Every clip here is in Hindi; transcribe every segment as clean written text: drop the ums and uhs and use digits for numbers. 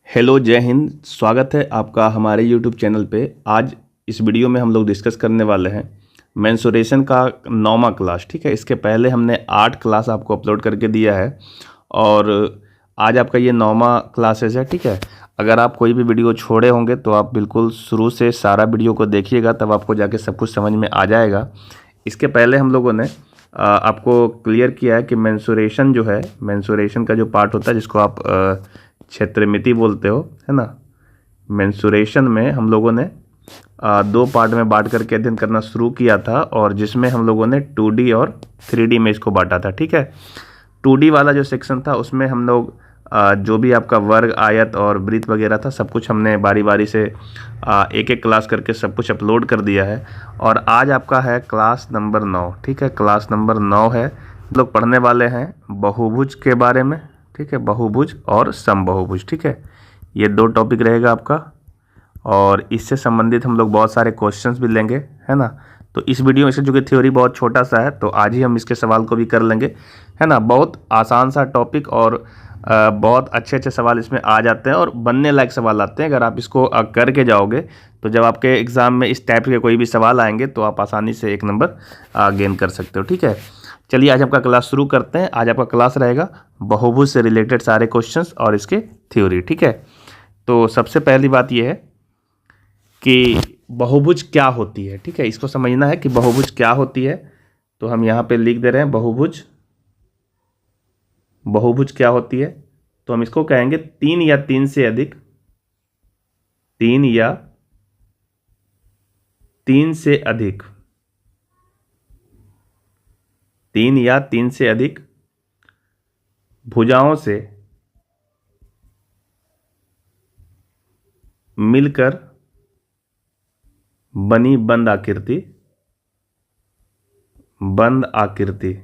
हेलो, जय हिंद। स्वागत है आपका हमारे यूट्यूब चैनल पे। आज इस वीडियो में हम लोग डिस्कस करने वाले हैं मेंसुरेशन का 9वां क्लास। ठीक है, इसके पहले हमने 8 क्लास आपको अपलोड करके दिया है और आज आपका ये 9वां क्लासेस है। ठीक है, अगर आप कोई भी वीडियो छोड़े होंगे तो आप बिल्कुल शुरू से सारा वीडियो को देखिएगा, तब आपको जाके सब कुछ समझ में आ जाएगा। इसके पहले हम लोगों ने आपको क्लियर किया है कि मेंसुरेशन जो है, मेंसुरेशन का जो पार्ट होता है जिसको आप क्षेत्रमिति बोलते हो, है ना। मेंसुरेशन में हम लोगों ने 2 पार्ट में बांट करके अध्ययन करना शुरू किया था और जिसमें हम लोगों ने 2D और 3D में इसको बांटा था। ठीक है, 2D वाला जो सेक्शन था उसमें हम लोग जो भी आपका वर्ग, आयत और वृत्त वगैरह था सब कुछ हमने बारी बारी से एक एक क्लास करके सब कुछ अपलोड कर दिया है। और आज आपका है क्लास नंबर 9। ठीक है, क्लास नंबर 9 है। हम लोग पढ़ने वाले हैं बहुभुज के बारे में। ठीक है, बहुभुज और समबहुभुज। ठीक है, ये 2 टॉपिक रहेगा आपका और इससे संबंधित हम लोग बहुत सारे क्वेश्चंस भी लेंगे, है ना। तो इस वीडियो में, इसका जो कि थ्योरी बहुत छोटा सा है, तो आज ही हम इसके सवाल को भी कर लेंगे, है ना। बहुत आसान सा टॉपिक और बहुत अच्छे अच्छे सवाल इसमें आ जाते हैं और बनने लायक सवाल आते हैं। अगर आप इसको करके जाओगे तो जब आपके एग्ज़ाम में इस टाइप के कोई भी सवाल आएंगे तो आप आसानी से 1 नंबर गेन कर सकते हो। ठीक है, चलिए आज आपका क्लास शुरू करते हैं। आज आपका क्लास रहेगा बहुभुज से रिलेटेड सारे क्वेश्चंस और इसके थ्योरी। ठीक है, तो सबसे पहली बात यह है कि बहुभुज क्या होती है। ठीक है, इसको समझना है कि बहुभुज क्या होती है। तो हम यहाँ पे लिख दे रहे हैं बहुभुज। बहुभुज क्या होती है तो हम इसको कहेंगे 3 या 3 से अधिक, 3 या 3 से अधिक, 3 या 3 से अधिक भुजाओं से मिलकर बनी बंद आकृति, बंद आकृति,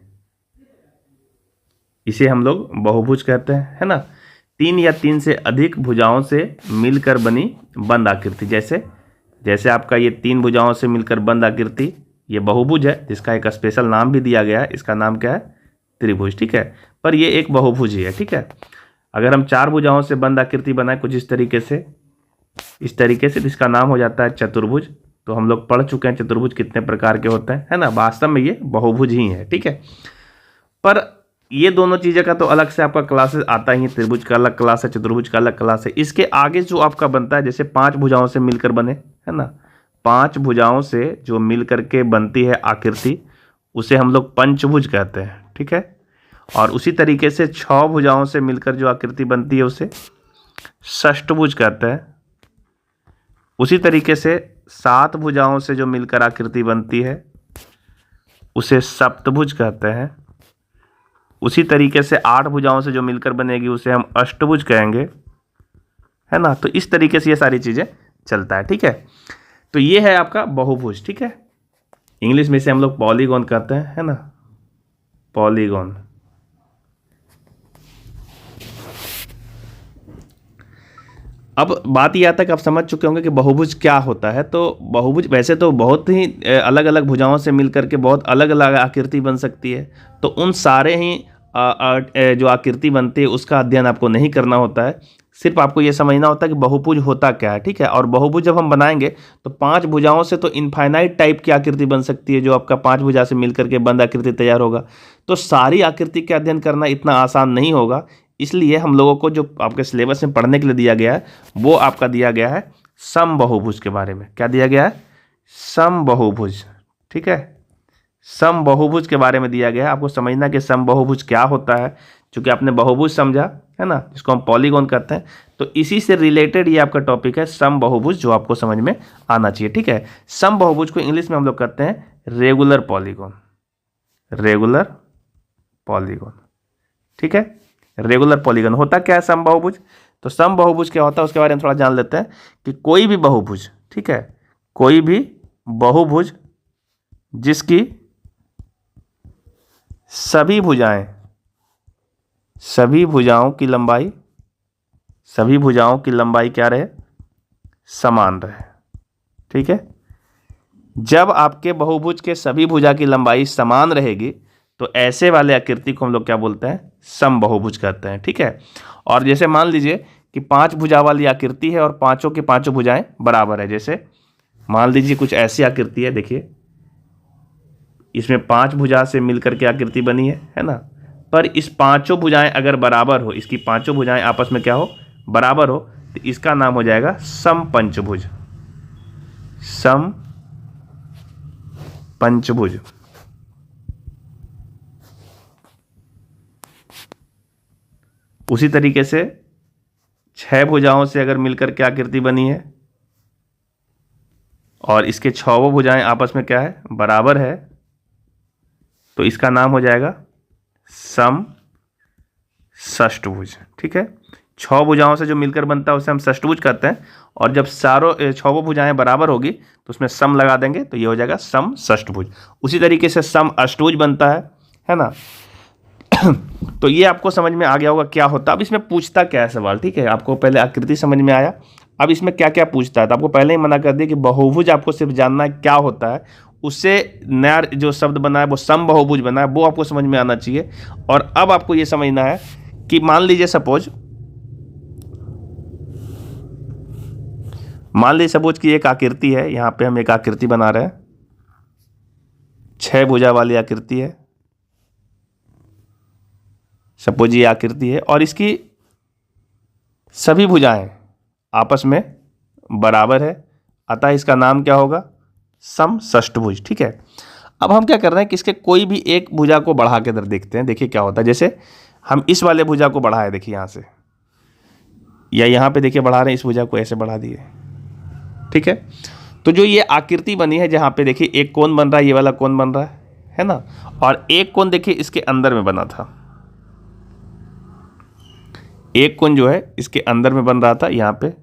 इसे हम लोग बहुभुज कहते हैं, है ना। 3 या 3 से अधिक भुजाओं से मिलकर बनी बंद आकृति, जैसे आपका ये 3 भुजाओं से मिलकर बंद आकृति, ये बहुभुज है जिसका एक स्पेशल नाम भी दिया गया है। इसका नाम क्या है? त्रिभुज। ठीक है, पर ये एक बहुभुज ही है। ठीक है, अगर हम 4 भुजाओं से बंद आकृति बनाए कुछ इस तरीके से, इसका नाम हो जाता है चतुर्भुज। तो हम लोग पढ़ चुके हैं चतुर्भुज कितने प्रकार के होते हैं, है ना। वास्तव में ये बहुभुज ही है। ठीक है, पर ये दोनों चीज़ें का तो अलग से आपका क्लासेस आता ही है। त्रिभुज का अलग क्लास है, चतुर्भुज का अलग क्लास है। इसके आगे जो आपका बनता है, जैसे 5 भुजाओं से मिलकर बने, है ना, 5 भुजाओं से जो मिलकर के बनती है आकृति, उसे हम लोग पंचभुज कहते हैं। ठीक है, और उसी तरीके से 6 भुजाओं से मिलकर जो आकृति बनती है उसे षष्ठभुज कहते हैं। उसी तरीके से 7 भुजाओं से जो मिलकर आकृति बनती है उसे सप्तभुज कहते हैं। उसी तरीके से 8 भुजाओं से जो मिलकर बनेगी उसे हम अष्टभुज कहेंगे, है ना। तो इस तरीके से ये सारी चीज़ें चलता है। ठीक है, तो ये है आपका बहुभुज। ठीक है, इंग्लिश में इसे हम लोग पॉलीगॉन कहते हैं, है ना, पॉलीगॉन। अब बात यह आता है कि आप समझ चुके होंगे कि बहुभुज क्या होता है। तो बहुभुज वैसे तो बहुत ही अलग अलग भुजाओं से मिलकर के बहुत अलग अलग आकृति बन सकती है। तो उन सारे ही जो आकृति बनती है उसका अध्ययन आपको नहीं करना होता है। सिर्फ आपको ये समझना होता है कि बहुभुज होता क्या है। ठीक है, और बहुभुज जब हम बनाएंगे तो 5 भुजाओं से तो इनफाइनाइट टाइप की आकृति बन सकती है, जो आपका 5 भुजा से मिलकर के बंद आकृति तैयार होगा। तो सारी आकृति का अध्ययन करना इतना आसान नहीं होगा। इसलिए हम लोगों को जो आपके सिलेबस में पढ़ने के लिए दिया गया है वो आपका दिया गया है समबहुभुज के बारे में। क्या दिया गया है? समबहुभुज। ठीक है, समबहुभुज के बारे में दिया गया है। आपको समझना कि समबहुभुज क्या होता है। चूंकि आपने बहुभुज समझा, है ना, जिसको हम पॉलीगॉन कहते हैं, तो इसी से रिलेटेड ये आपका टॉपिक है समबहुभुज, जो आपको समझ में आना चाहिए। ठीक है, समबहुभुज को इंग्लिश में हम लोग कहते हैं रेगुलर पॉलीगॉन, रेगुलर पॉलीगॉन। ठीक है, रेगुलर पॉलीगॉन होता क्या है समबहुभुज? तो समबहुभुज क्या होता है उसके बारे में थोड़ा जान लेते हैं कि कोई भी बहुभुज, ठीक है, कोई भी बहुभुज जिसकी सभी भुजाएं, सभी भुजाओं की लंबाई, सभी भुजाओं की लंबाई क्या रहे? समान रहे। ठीक है, जब आपके बहुभुज के सभी भुजा की लंबाई समान रहेगी तो ऐसे वाले आकृति को हम लोग क्या बोलते हैं? समबहुभुज कहते हैं। ठीक है, और जैसे मान लीजिए कि 5 भुजा वाली आकृति है और पांचों की पांचों भुजाएं बराबर है। जैसे मान लीजिए कुछ ऐसी आकृति है, देखिए इसमें 5 भुजा से मिलकर के आकृति बनी है ना। पर इस पांचों भुजाएं अगर बराबर हो, इसकी पांचों भुजाएं आपस में क्या हो, बराबर हो, तो इसका नाम हो जाएगा समपंचभुज। समपंचभुज। उसी तरीके से 6 भुजाओं से अगर मिलकर के आकृति बनी है और इसके 6 भुजाएं आपस में क्या है, बराबर है, तो इसका नाम हो जाएगा समषष्टभुज। ठीक है, 6 भुजाओं से जो मिलकर बनता है उसे हम षष्टभुज कहते हैं। और जब सारों 6 भुजाएं बराबर होगी तो उसमें सम लगा देंगे तो ये हो जाएगा समषष्टभुज। उसी तरीके से समअष्टभुज बनता है ना। तो ये आपको समझ में आ गया होगा क्या होता है। अब इसमें पूछता क्या है सवाल, ठीक है, आपको पहले आकृति समझ में आया, अब इसमें क्या क्या पूछता है। तो आपको पहले ही मना कर दिया कि बहुभुज आपको सिर्फ जानना है क्या होता है, उससे नया जो शब्द बना है वो समबहुभुज बना है, वो आपको समझ में आना चाहिए। और अब आपको ये समझना है कि मान लीजिए सपोज कि एक आकृति है, यहाँ पे हम एक आकृति बना रहे हैं, 6 भुजा वाली आकृति है, सपोज ये आकृति है और इसकी सभी भुजाएं आपस में बराबर है, अतः इसका नाम क्या होगा, समषष्टभुज। ठीक है, अब हम क्या कर रहे हैं कि इसके कोई भी एक भुजा को बढ़ा के इधर देखते हैं, देखिए क्या होता है। जैसे हम इस वाले भुजा को बढ़ाए, देखिए यहाँ से, या यहाँ पे देखिए बढ़ा रहे हैं, इस भुजा को ऐसे बढ़ा दिए। ठीक है, तो जो ये आकृति बनी है जहाँ पे देखिए एक कोण बन रहा है, ये वाला कोण बन रहा है ना, और एक कोण देखिए इसके अंदर में बना था, एक कोण जो है इसके अंदर में बन रहा था, यहाँ पे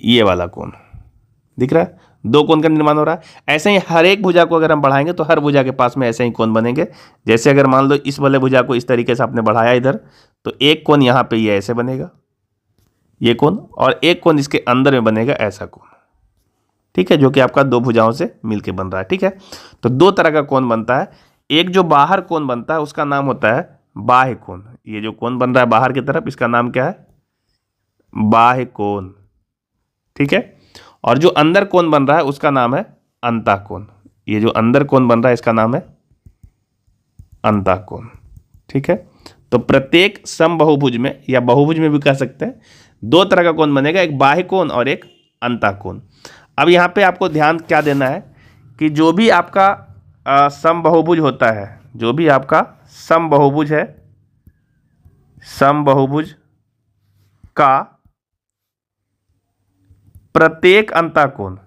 ये वाला कोण दिख रहा है, 2 कोण का निर्माण हो रहा है। ऐसे ही हर एक भुजा को अगर हम बढ़ाएंगे तो हर भुजा के पास में ऐसे ही कोण बनेंगे। जैसे अगर मान लो इस वाले भुजा को इस तरीके से आपने बढ़ाया इधर, तो एक कोण यहाँ पे ये ऐसे बनेगा, ये कोण, और एक कोण इसके अंदर में बनेगा ऐसा कोण। ठीक है, जो कि आपका 2 भुजाओं से मिलके बन रहा है। ठीक है, तो 2 तरह का कोण बनता है। एक जो बाहर कोण बनता है उसका नाम होता है बाह्य कोण। ये जो कोण बन रहा है बाहर की तरफ, इसका नाम क्या है, बाह्य कोण। ठीक है, और जो अंदर कोण बन रहा है उसका नाम है अंतःकोण। ये जो अंदर कोण बन रहा है इसका नाम है अंतःकोण। ठीक है, तो प्रत्येक समबहुभुज में या बहुभुज में भी कह सकते हैं 2 तरह का कोण बनेगा, एक बाह्य कोण और एक अंतःकोण। अब यहाँ पे आपको ध्यान क्या देना है कि जो भी आपका समबहुभुज होता है, जो भी आपका समबहुभुज है, समबहुभुज का प्रत्येक अंतःकोण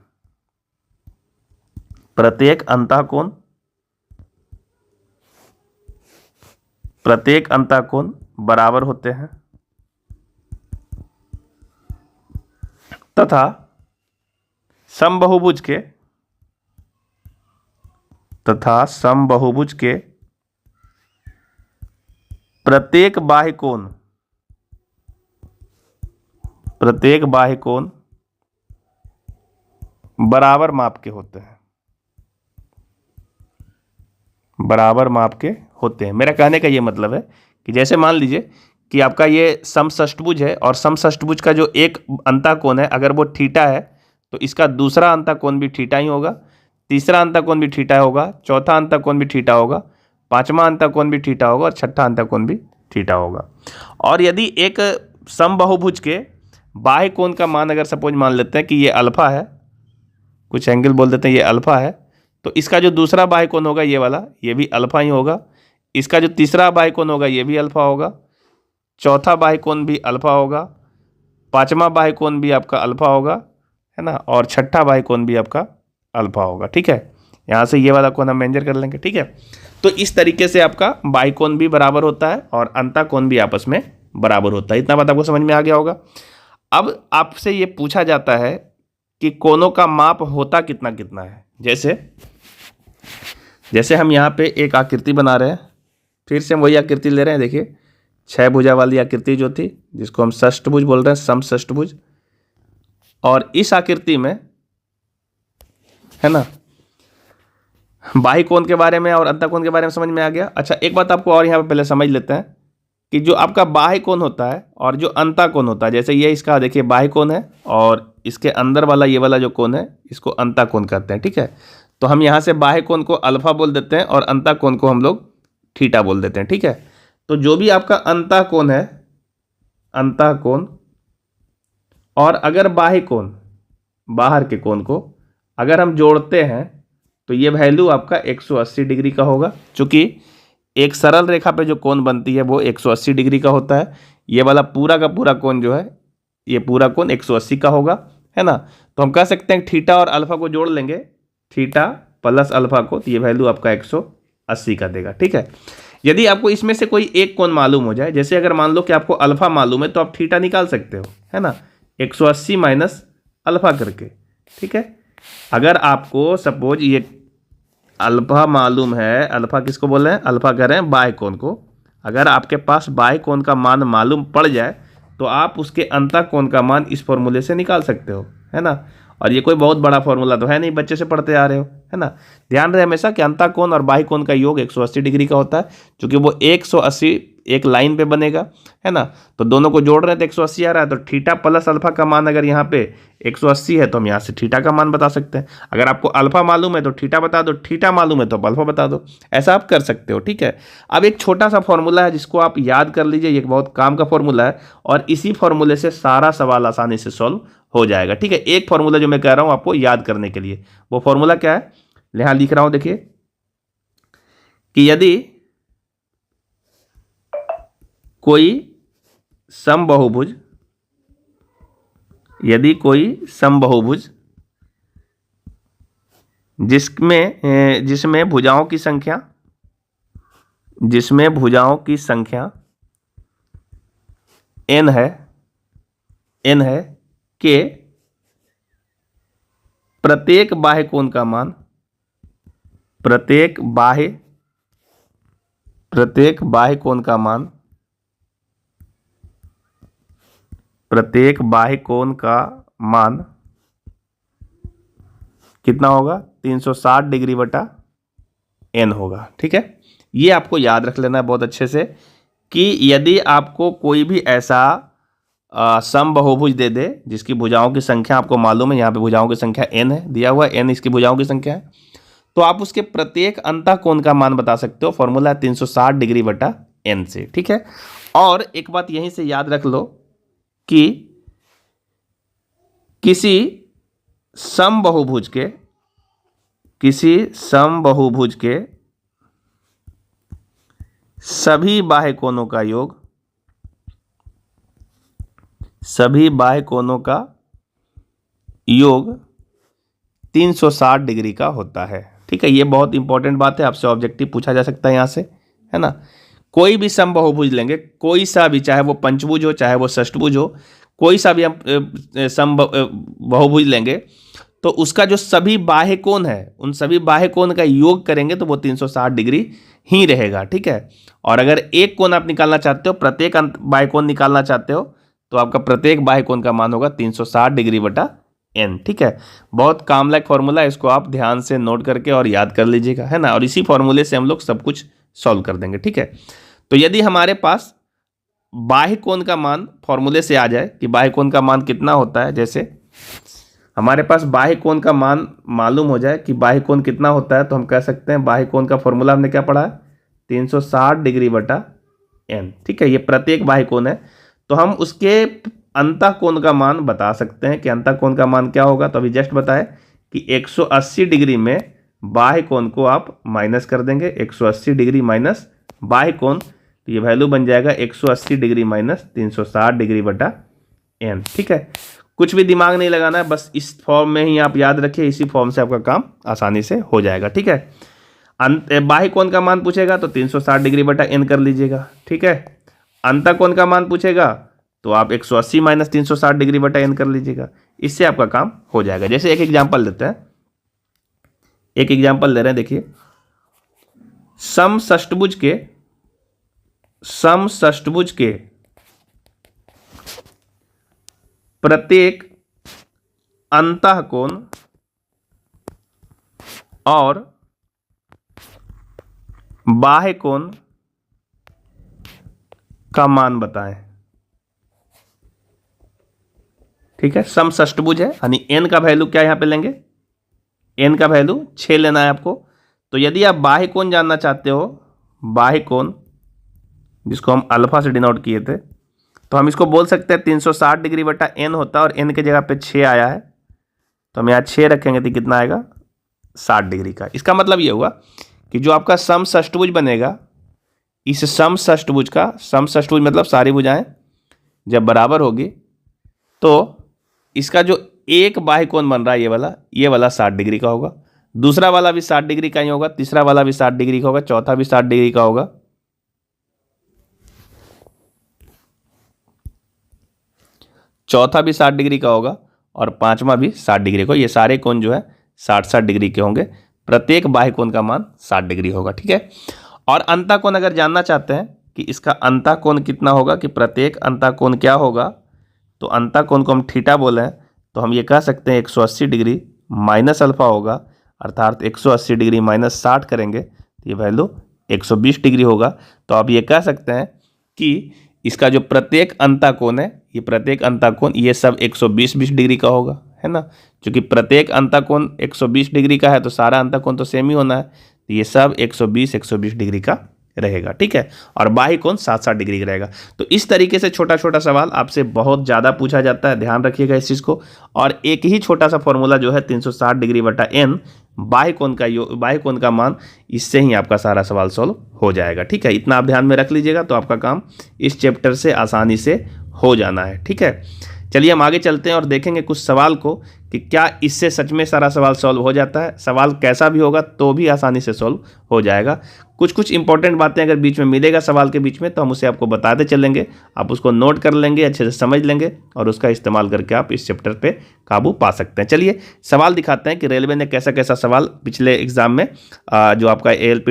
बराबर होते हैं तथा समबहुभुज के प्रत्येक बाह्य कोण बराबर माप के होते हैं। मेरा कहने का ये मतलब है कि जैसे मान लीजिए कि आपका ये समषष्टभुज है और समषष्टभुज का जो एक अंतःकोण है अगर वो थीटा है तो इसका दूसरा अंतःकोण भी थीटा ही होगा, तीसरा अंतःकोण भी थीटा होगा, चौथा अंतःकोण भी थीटा होगा, पांचवा अंतःकोण भी थीटा होगा और छठा अंतःकोण भी थीटा होगा। और यदि एक समबहुभुज के बाह्य कोण का मान अगर सपोज मान लेते हैं कि ये अल्फा है, कुछ एंगल बोल देते हैं ये अल्फा है, तो इसका जो दूसरा बाह्य कोण होगा ये वाला, ये भी अल्फा ही होगा। इसका जो तीसरा बाह्य कोण होगा ये भी अल्फा होगा, चौथा बाह्य कोण भी अल्फा होगा, पांचवा बाह्य कोण भी आपका अल्फा होगा, है ना, और छठा बाह्य कोण भी आपका अल्फा होगा। ठीक है, यहाँ से ये वाला कोण हम मेंजर कर लेंगे। ठीक है, तो इस तरीके से आपका बाह्य कोण भी बराबर होता है और अंतःकोण भी आपस में बराबर होता है। इतना बात आपको समझ में आ गया होगा। अब आपसे ये पूछा जाता है कि कोणों का माप होता कितना कितना है। जैसे हम यहाँ पे एक आकृति बना रहे हैं, फिर से हम वही आकृति ले रहे हैं। देखिए 6 भुजा वाली आकृति जो थी जिसको हम षष्टभुज बोल रहे हैं, समषष्टभुज, और इस आकृति में है ना बाह्य कोण के बारे में और अंतःकोण के बारे में समझ में आ गया। अच्छा, एक बात आपको और यहाँ पे पहले समझ लेते हैं कि जो आपका बाह्य कोण होता है और जो अंतः कोण होता है, जैसे ये इसका देखिए बाह्य कोण है और इसके अंदर वाला ये वाला जो कोण है इसको अंतः कोण कहते हैं, ठीक है। तो हम यहाँ से बाह्य कोण को अल्फा बोल देते हैं और अंतः कोण को हम लोग थीटा बोल देते हैं, ठीक है। तो जो भी आपका अंतः कोण है, अंतः कोण, और अगर बाह्य कोण, बाहर के कोण को अगर हम जोड़ते हैं तो ये वैल्यू आपका 180 डिग्री का होगा। चूंकि एक सरल रेखा पे जो कोण बनती है वो 180 डिग्री का होता है। ये वाला पूरा का पूरा कोण जो है, ये पूरा कोण 180 का होगा, है ना। तो हम कह सकते हैं थीटा और अल्फा को जोड़ लेंगे, थीटा प्लस अल्फा को, तो ये वैल्यू आपका 180 का देगा, ठीक है। यदि आपको इसमें से कोई एक कोण मालूम हो जाए, जैसे अगर मान लो कि आपको अल्फा मालूम है तो आप थीटा निकाल सकते हो, है ना, 180 माइनस अल्फा करके, ठीक है। अगर आपको सपोज ये अल्फा मालूम है, अल्फा किसको बोल रहे हैं, अल्फा कह रहे हैं बाह्य कोण को, अगर आपके पास बाह्य कोण का मान मालूम पड़ जाए तो आप उसके अंतः कोण का मान इस फॉर्मूले से निकाल सकते हो, है ना। और ये कोई बहुत बड़ा फॉर्मूला तो है नहीं, बच्चे से पढ़ते आ रहे हो, है ना। ध्यान रहे हमेशा कि अंतः कोण और बाह्य कोण का योग 180 डिग्री का होता है, क्योंकि वो 180 एक लाइन पे बनेगा, है ना। तो दोनों को जोड़ रहे हैं तो 180 आ रहा है, तो थीटा प्लस अल्फा का मान अगर यहाँ पे 180 है तो हम यहाँ से थीटा का मान बता सकते हैं। अगर आपको अल्फा मालूम है तो थीटा बता दो, थीटा मालूम है तो अल्फा बता दो, ऐसा आप कर सकते हो, ठीक है। अब एक छोटा सा फॉर्मूला है जिसको आप याद कर लीजिए, ये बहुत काम का फॉर्मूला है और इसी फॉर्मूले से सारा सवाल आसानी से सॉल्व हो जाएगा, ठीक है। एक फॉर्मूला जो मैं कह रहा हूँ आपको याद करने के लिए, वो फॉर्मूला क्या है, यहाँ लिख रहा हूँ, देखिए कि यदि कोई समबाहुभुज, यदि कोई समबाहुभुज जिसमें भुजाओं की संख्या, जिसमें भुजाओं की संख्या n है के प्रत्येक बाह्य कोण का मान, प्रत्येक बाह्य कोण का मान, प्रत्येक बाह्य कोण का मान कितना होगा, 360 डिग्री बटा n होगा, ठीक है। ये आपको याद रख लेना है बहुत अच्छे से कि यदि आपको कोई भी ऐसा समबाहुभुज दे दे जिसकी भुजाओं की संख्या आपको मालूम है, यहाँ पे भुजाओं की संख्या n है, दिया हुआ n इसकी भुजाओं की संख्या है, तो आप उसके प्रत्येक अंतः कोण का मान बता सकते हो। फॉर्मूला है 360 डिग्री बटा n से, ठीक है। और एक बात यहीं से याद रख लो कि किसी समबाहुभुज के सभी बाह्य कोणों का योग, सभी बाह्य कोणों का योग 360 डिग्री का होता है, ठीक है। ये बहुत इंपॉर्टेंट बात है, आपसे ऑब्जेक्टिव पूछा जा सकता है यहाँ से, है ना। कोई भी समबाहुभुज लेंगे, कोई सा भी, चाहे वो पंचभुज हो चाहे वो षष्ठभुज हो, कोई सा भी हम समबाहुभुज लेंगे तो उसका जो सभी बाह्य कोण है उन सभी बाह्य कोण का योग करेंगे तो वो 360 डिग्री ही रहेगा, ठीक है। और अगर एक कोण आप निकालना चाहते हो, प्रत्येक बाह्य कोण निकालना चाहते हो, तो आपका प्रत्येक बाह्य कोण का मान होगा 360 डिग्री बटा n, ठीक है। बहुत काम लायक फॉर्मूला है, इसको आप ध्यान से नोट करके और याद कर लीजिएगा, है ना। और इसी फॉर्मूले से हम लोग सब कुछ सॉल्व कर देंगे, ठीक है। तो यदि हमारे पास बाह्य कोण का मान फॉर्मूले से आ जाए कि बाह्य कोण का मान कितना होता है, जैसे हमारे पास बाह्य कोण का मान मालूम हो जाए कि बाह्य कोण कितना होता है, तो हम कह सकते हैं बाह्य कोण का फॉर्मूला हमने क्या पढ़ा है, 360 डिग्री बटा n, ठीक है। ये प्रत्येक बाह्य कोण है, तो हम उसके अंतः कोण का मान बता सकते हैं कि अंतः कोण का मान क्या होगा। तो अभी जस्ट बताए कि 180 डिग्री में बाह्य कोण को आप माइनस कर देंगे, 180 डिग्री माइनस बाह्य कोण, तो ये वैल्यू बन जाएगा 180 डिग्री माइनस 360 डिग्री बटा n, ठीक है। कुछ भी दिमाग नहीं लगाना है, बस इस फॉर्म में ही आप याद रखिए, इसी फॉर्म से आपका काम आसानी से हो जाएगा, ठीक है। बाह्य कोण का मान पूछेगा तो 360 डिग्री बटा n कर लीजिएगा, ठीक है। अंतः कोण का मान पूछेगा तो आप 180 माइनस 360 डिग्री बटा n कर लीजिएगा, इससे आपका काम हो जाएगा। जैसे एक एग्जाम्पल देते हैं, एक एग्जाम्पल दे रहे हैं, देखिए समषष्ठभुज के प्रत्येक अंतः कोण और बाह्य कोण का मान बताएं। ठीक है, समषष्टभुज है, यानी n का वैल्यू क्या यहां पे लेंगे, n का वैल्यू 6 लेना है आपको। तो यदि आप बाह्य कोण जानना चाहते हो, बाह्य कोण जिसको हम अल्फा से डिनोट किए थे, तो हम इसको बोल सकते हैं 360 डिग्री बटा n होता है, और n के जगह पे 6 आया है, तो हम यहाँ 6 रखेंगे तो कितना आएगा 60 डिग्री का। इसका मतलब ये हुआ कि जो आपका समषष्टभुज बनेगा, इस समषष्टभुज का, समषष्टभुज मतलब सारी भुजाएं जब बराबर होगी, तो इसका जो एक बाह्य कोण बन रहा है ये वाला 60 डिग्री का होगा, दूसरा वाला भी 60 डिग्री का ही होगा, तीसरा वाला भी 60 डिग्री का होगा, चौथा भी 60 डिग्री का होगा, चौथा भी 60 डिग्री का होगा, और पांचवा भी 60 डिग्री का। ये सारे कोण जो है 60-60 डिग्री के होंगे, प्रत्येक बाह्य कोण का मान 60 डिग्री होगा। ठीक है, और अंतःकोण अगर जानना चाहते हैं कि इसका अंतःकोण कितना होगा, कि प्रत्येक अंतःकोण क्या होगा, तो अंतःकोण को हम थीटा बोले, तो हम ये कह सकते हैं 180 डिग्री माइनस अल्फा होगा, अर्थात 180 डिग्री माइनस 60 करेंगे तो ये वैल्यू 120 डिग्री होगा। तो आप ये कह सकते हैं कि इसका जो प्रत्येक अंतःकोण है, ये प्रत्येक अंतःकोण ये सब 120 डिग्री का होगा, है ना। क्योंकि प्रत्येक अंतःकोण 120 डिग्री का है, तो सारा अंतःकोण तो सेम ही होना है, तो ये सब 120 डिग्री का रहेगा। ठीक है, और बाह्य कोण 60-60 डिग्री का रहेगा। तो इस तरीके से छोटा छोटा सवाल आपसे बहुत ज़्यादा पूछा जाता है, ध्यान रखिएगा इस चीज़ को। और एक ही छोटा सा फॉर्मूला जो है 360 डिग्री बटा n, बाह्य कोण का मान, इससे ही आपका सारा सवाल सॉल्व हो जाएगा। ठीक है, इतना आप ध्यान में रख लीजिएगा, तो आपका काम इस चैप्टर से आसानी से हो जाना है। ठीक है, चलिए हम आगे चलते हैं और देखेंगे कुछ सवाल को कि क्या इससे सच में सारा सवाल सॉल्व हो जाता है। सवाल कैसा भी होगा तो भी आसानी से सॉल्व हो जाएगा। कुछ इंपॉर्टेंट बातें अगर बीच में मिलेगा सवाल के बीच में, तो हम उसे आपको बताते चलेंगे, आप उसको नोट कर लेंगे, अच्छे से समझ लेंगे, और उसका इस्तेमाल करके आप इस चैप्टर पे काबू पा सकते हैं। चलिए सवाल दिखाते हैं कि रेलवे ने कैसा कैसा सवाल पिछले एग्जाम में, जो आपका ALP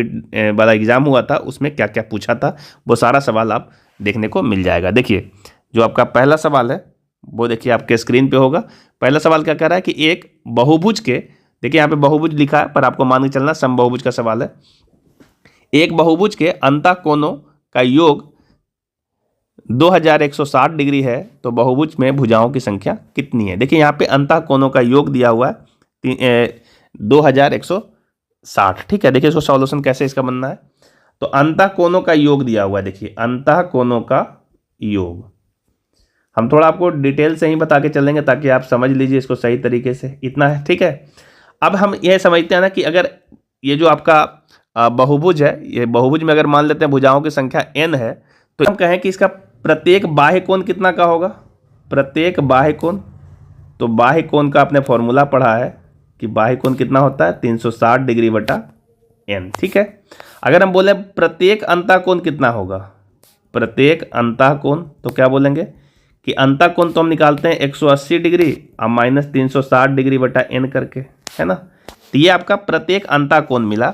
वाला एग्जाम हुआ था, उसमें क्या क्या पूछा था, वो सारा सवाल आप देखने को मिल जाएगा। देखिए जो आपका पहला सवाल है वो देखिए आपके स्क्रीन पे होगा। पहला सवाल क्या कह रहा है कि एक बहुभुज के, देखिए यहाँ पे बहुभुज लिखा है, पर आपको मान के चलना समबाहुभुज का सवाल है। एक बहुभुज के अंतःकोणों का योग 2160 डिग्री है, तो बहुभुज में भुजाओं की संख्या कितनी है। देखिए यहाँ पे अंतःकोणों का योग दिया हुआ है 2160। ठीक है, देखिए इसको सॉल्यूशन कैसे इसका बनना है। तो अंतःकोणों का योग दिया हुआ है, देखिए अंतःकोणों का योग, हम थोड़ा आपको डिटेल से ही बता के चलेंगे ताकि आप समझ लीजिए इसको सही तरीके से, इतना है। ठीक है, अब हम यह समझते हैं ना कि अगर ये जो आपका बहुभुज है, ये बहुभुज में अगर मान लेते हैं भुजाओं की संख्या n है, तो हम कहें कि इसका प्रत्येक बाह्य कोण कितना का होगा, प्रत्येक बाह्य कोण, तो बाह्य कोण का आपने फॉर्मूला पढ़ा है कि बाह्य कोण कितना होता है 360 डिग्री बटा n। ठीक है, अगर हम बोले प्रत्येक अंतःकोण कितना होगा, प्रत्येक अंतःकोण, तो क्या बोलेंगे कि अंतःकोण तो हम निकालते हैं 180 डिग्री और माइनस 360 डिग्री बटा n करके, है ना। तो ये आपका प्रत्येक अंतःकोण मिला।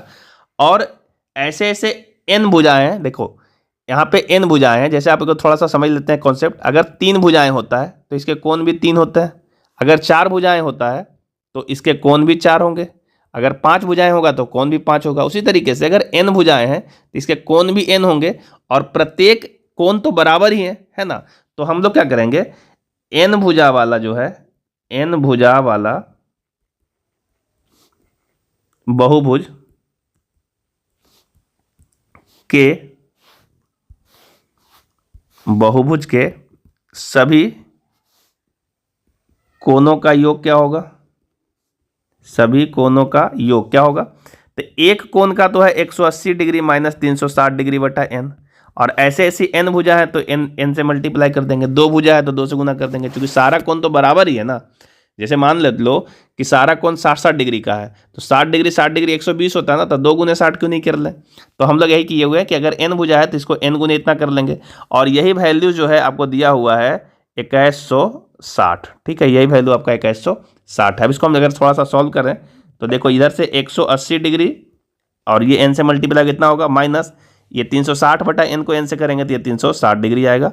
और ऐसे ऐसे n भुजाएं हैं, देखो यहाँ पे n भुजाएं हैं, जैसे आपको थोड़ा सा समझ लेते हैं कॉन्सेप्ट। अगर 3 भुजाएं होता है तो इसके कोण भी 3 होते हैं, अगर 4 भुजाएं होता है तो इसके कोण भी 4 होंगे, अगर 5 भुजाएं होगा तो कोण भी 5 होगा। उसी तरीके से अगर n भुजाएं हैं तो इसके कोण भी n होंगे, और प्रत्येक कोण तो बराबर ही है ना। तो हम लोग क्या करेंगे, n भुजा वाला जो है, n भुजा वाला बहुभुज के सभी कोणों का योग क्या होगा, सभी कोणों का योग क्या होगा। तो एक कोण का तो है 180 डिग्री माइनस 360 डिग्री बटा n, और ऐसे ऐसी n भुजा है तो n से मल्टीप्लाई कर देंगे, 2 भुजा है तो 2 से गुना कर देंगे, क्योंकि सारा कोण तो बराबर ही है ना। जैसे मान लो कि सारा कोण 60-60 डिग्री का है, तो 60 डिग्री 120 होता है ना, तो 2 गुने 60 क्यों नहीं कर लें। तो हम लोग यही किए हुए हैं कि अगर n भुजा है तो इसको n गुने इतना कर लेंगे, और यही वैल्यू जो है आपको दिया हुआ है 2160। ठीक है, यही वैल्यू आपका 2160 है। अब इसको हम अगर थोड़ा सा सॉल्व करें तो देखो इधर से 180 डिग्री और ये n से मल्टीप्लाई कितना होगा, माइनस ये 360 बटा n को n से करेंगे तो ये 360 डिग्री आएगा,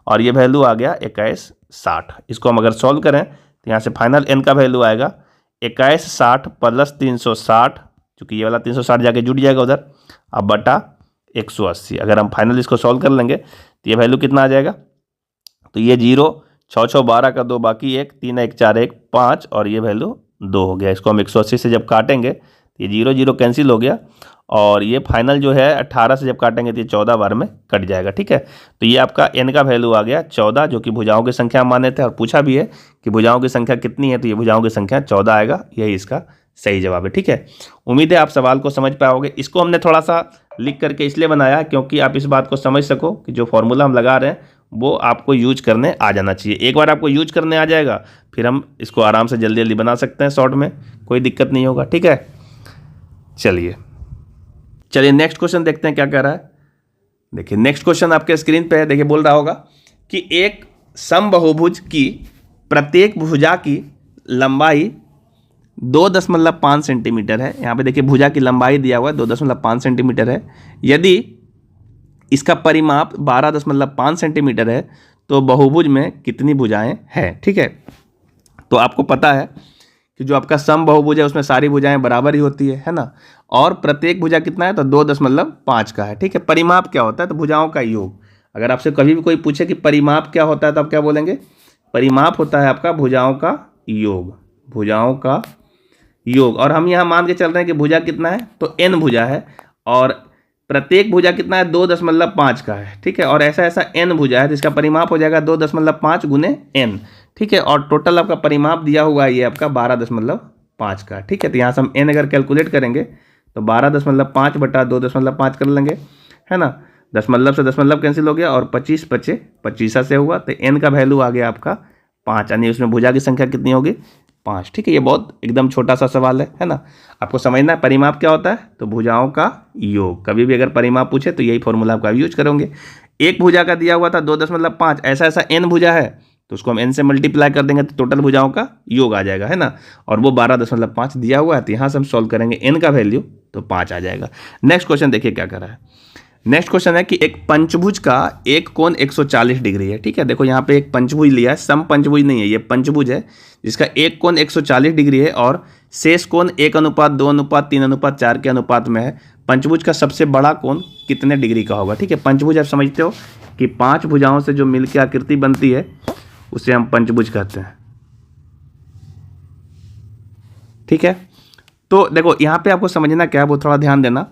और ये वैल्यू आ गया 2160। इसको हम अगर सॉल्व करें तो यहाँ से फाइनल n का वैल्यू आएगा 2160 प्लस 360, चूँकि ये वाला 360 जाके जुड़ जाएगा उधर, अब बटा 180। अगर हम फाइनल इसको सॉल्व कर लेंगे तो ये वैल्यू कितना आ जाएगा, तो ये 0, 6 6 12 का 2 बाकी 1, 3 1 4 1 5 और ये वैल्यू 2 हो गया। इसको हम 180 से जब काटेंगे तो ये 0 0 कैंसिल हो गया और ये फाइनल जो है 18 से जब काटेंगे तो ये 14 बार में कट जाएगा। ठीक है, तो ये आपका n का वैल्यू आ गया 14, जो कि भुजाओं की संख्या माने थे और पूछा भी है कि भुजाओं की संख्या कितनी है, तो ये भुजाओं की संख्या 14 आएगा, यही इसका सही जवाब है। ठीक है, उम्मीद है आप सवाल को समझ पाओगे। इसको हमने थोड़ा सा लिख करके इसलिए बनाया क्योंकि आप इस बात को समझ सको कि जो फॉर्मूला हम लगा रहे हैं वो आपको यूज करने आ जाना चाहिए। एक बार आपको यूज करने आ जाएगा फिर हम इसको आराम से जल्दी जल्दी बना सकते हैं, शॉर्ट में कोई दिक्कत नहीं होगा। ठीक है, चलिए नेक्स्ट क्वेश्चन देखते हैं क्या कह रहा है। देखिए नेक्स्ट क्वेश्चन आपके स्क्रीन पे है, देखिए बोल रहा होगा कि एक समबाहुभुज की प्रत्येक भुजा की लंबाई 2.5 सेंटीमीटर है। यहाँ पे देखिए भुजा की लंबाई दिया हुआ है 2.5 सेंटीमीटर है। यदि इसका परिमाप 12.5 सेंटीमीटर है तो बहुभुज में कितनी भुजाएं हैं। ठीक है, तो आपको पता है कि जो आपका समबाहुभुज है उसमें सारी भुजाएं बराबर ही होती है ना, और प्रत्येक भुजा कितना है तो 2.5 का है। ठीक है, परिमाप क्या होता है तो भुजाओं का योग। अगर आपसे कभी भी कोई पूछे कि परिमाप क्या होता है तो आप क्या बोलेंगे, परिमाप होता है आपका भुजाओं का योग, भुजाओं का योग। और हम यहाँ मान के चल रहे हैं कि भुजा कितना है तो n भुजा है और प्रत्येक भुजा कितना है 2.5 का है। ठीक है, और ऐसा ऐसा n भुजा है जिसका परिमाप हो जाएगा 2.5 गुने n। ठीक है, और टोटल आपका परिमाप दिया हुआ ये आपका 12.5 का। ठीक है, तो यहाँ से हम n अगर कैलकुलेट करेंगे तो 12.5 बटा 2.5 कर लेंगे, है ना। दशमलव से दशमलव कैंसिल हो गया और 25 बचे 25 से हुआ, तो n का वैल्यू आ गया आपका 5, यानी उसमें भुजा की संख्या कितनी होगी 5। ठीक है, ये बहुत एकदम छोटा सा सवाल है ना। आपको समझना है परिमाप क्या होता है तो भुजाओं का योग। कभी भी अगर परिमाप पूछे तो यही फॉर्मूला आपका यूज करोगे। एक भुजा का दिया हुआ था 2.5, ऐसा ऐसा n भुजा है तो उसको हम n से मल्टीप्लाई कर देंगे तो टोटल भुजाओं का योग आ जाएगा, है ना। और वो 12.5 दिया हुआ है तो यहाँ से हम सॉल्व करेंगे n का वैल्यू तो 5 आ जाएगा। नेक्स्ट क्वेश्चन देखिए क्या कर रहा है। नेक्स्ट क्वेश्चन है कि एक पंचभुज का एक कोण 140 डिग्री है। ठीक है, देखो यहाँ पे एक पंचभुज लिया है, सम पंचभुज नहीं है, ये पंचभुज है जिसका एक कोण 140 डिग्री है और शेष कोण 1:2:3:4 के अनुपात में है। पंचभुज का सबसे बड़ा कोण कितने डिग्री का होगा। ठीक है, पंचभुज आप समझते हो कि 5 भुजाओं से जो मिलकर आकृति बनती है उसे हम पंचभुज कहते हैं। ठीक है, तो देखो यहाँ पे आपको समझना क्या है वो थोड़ा ध्यान देना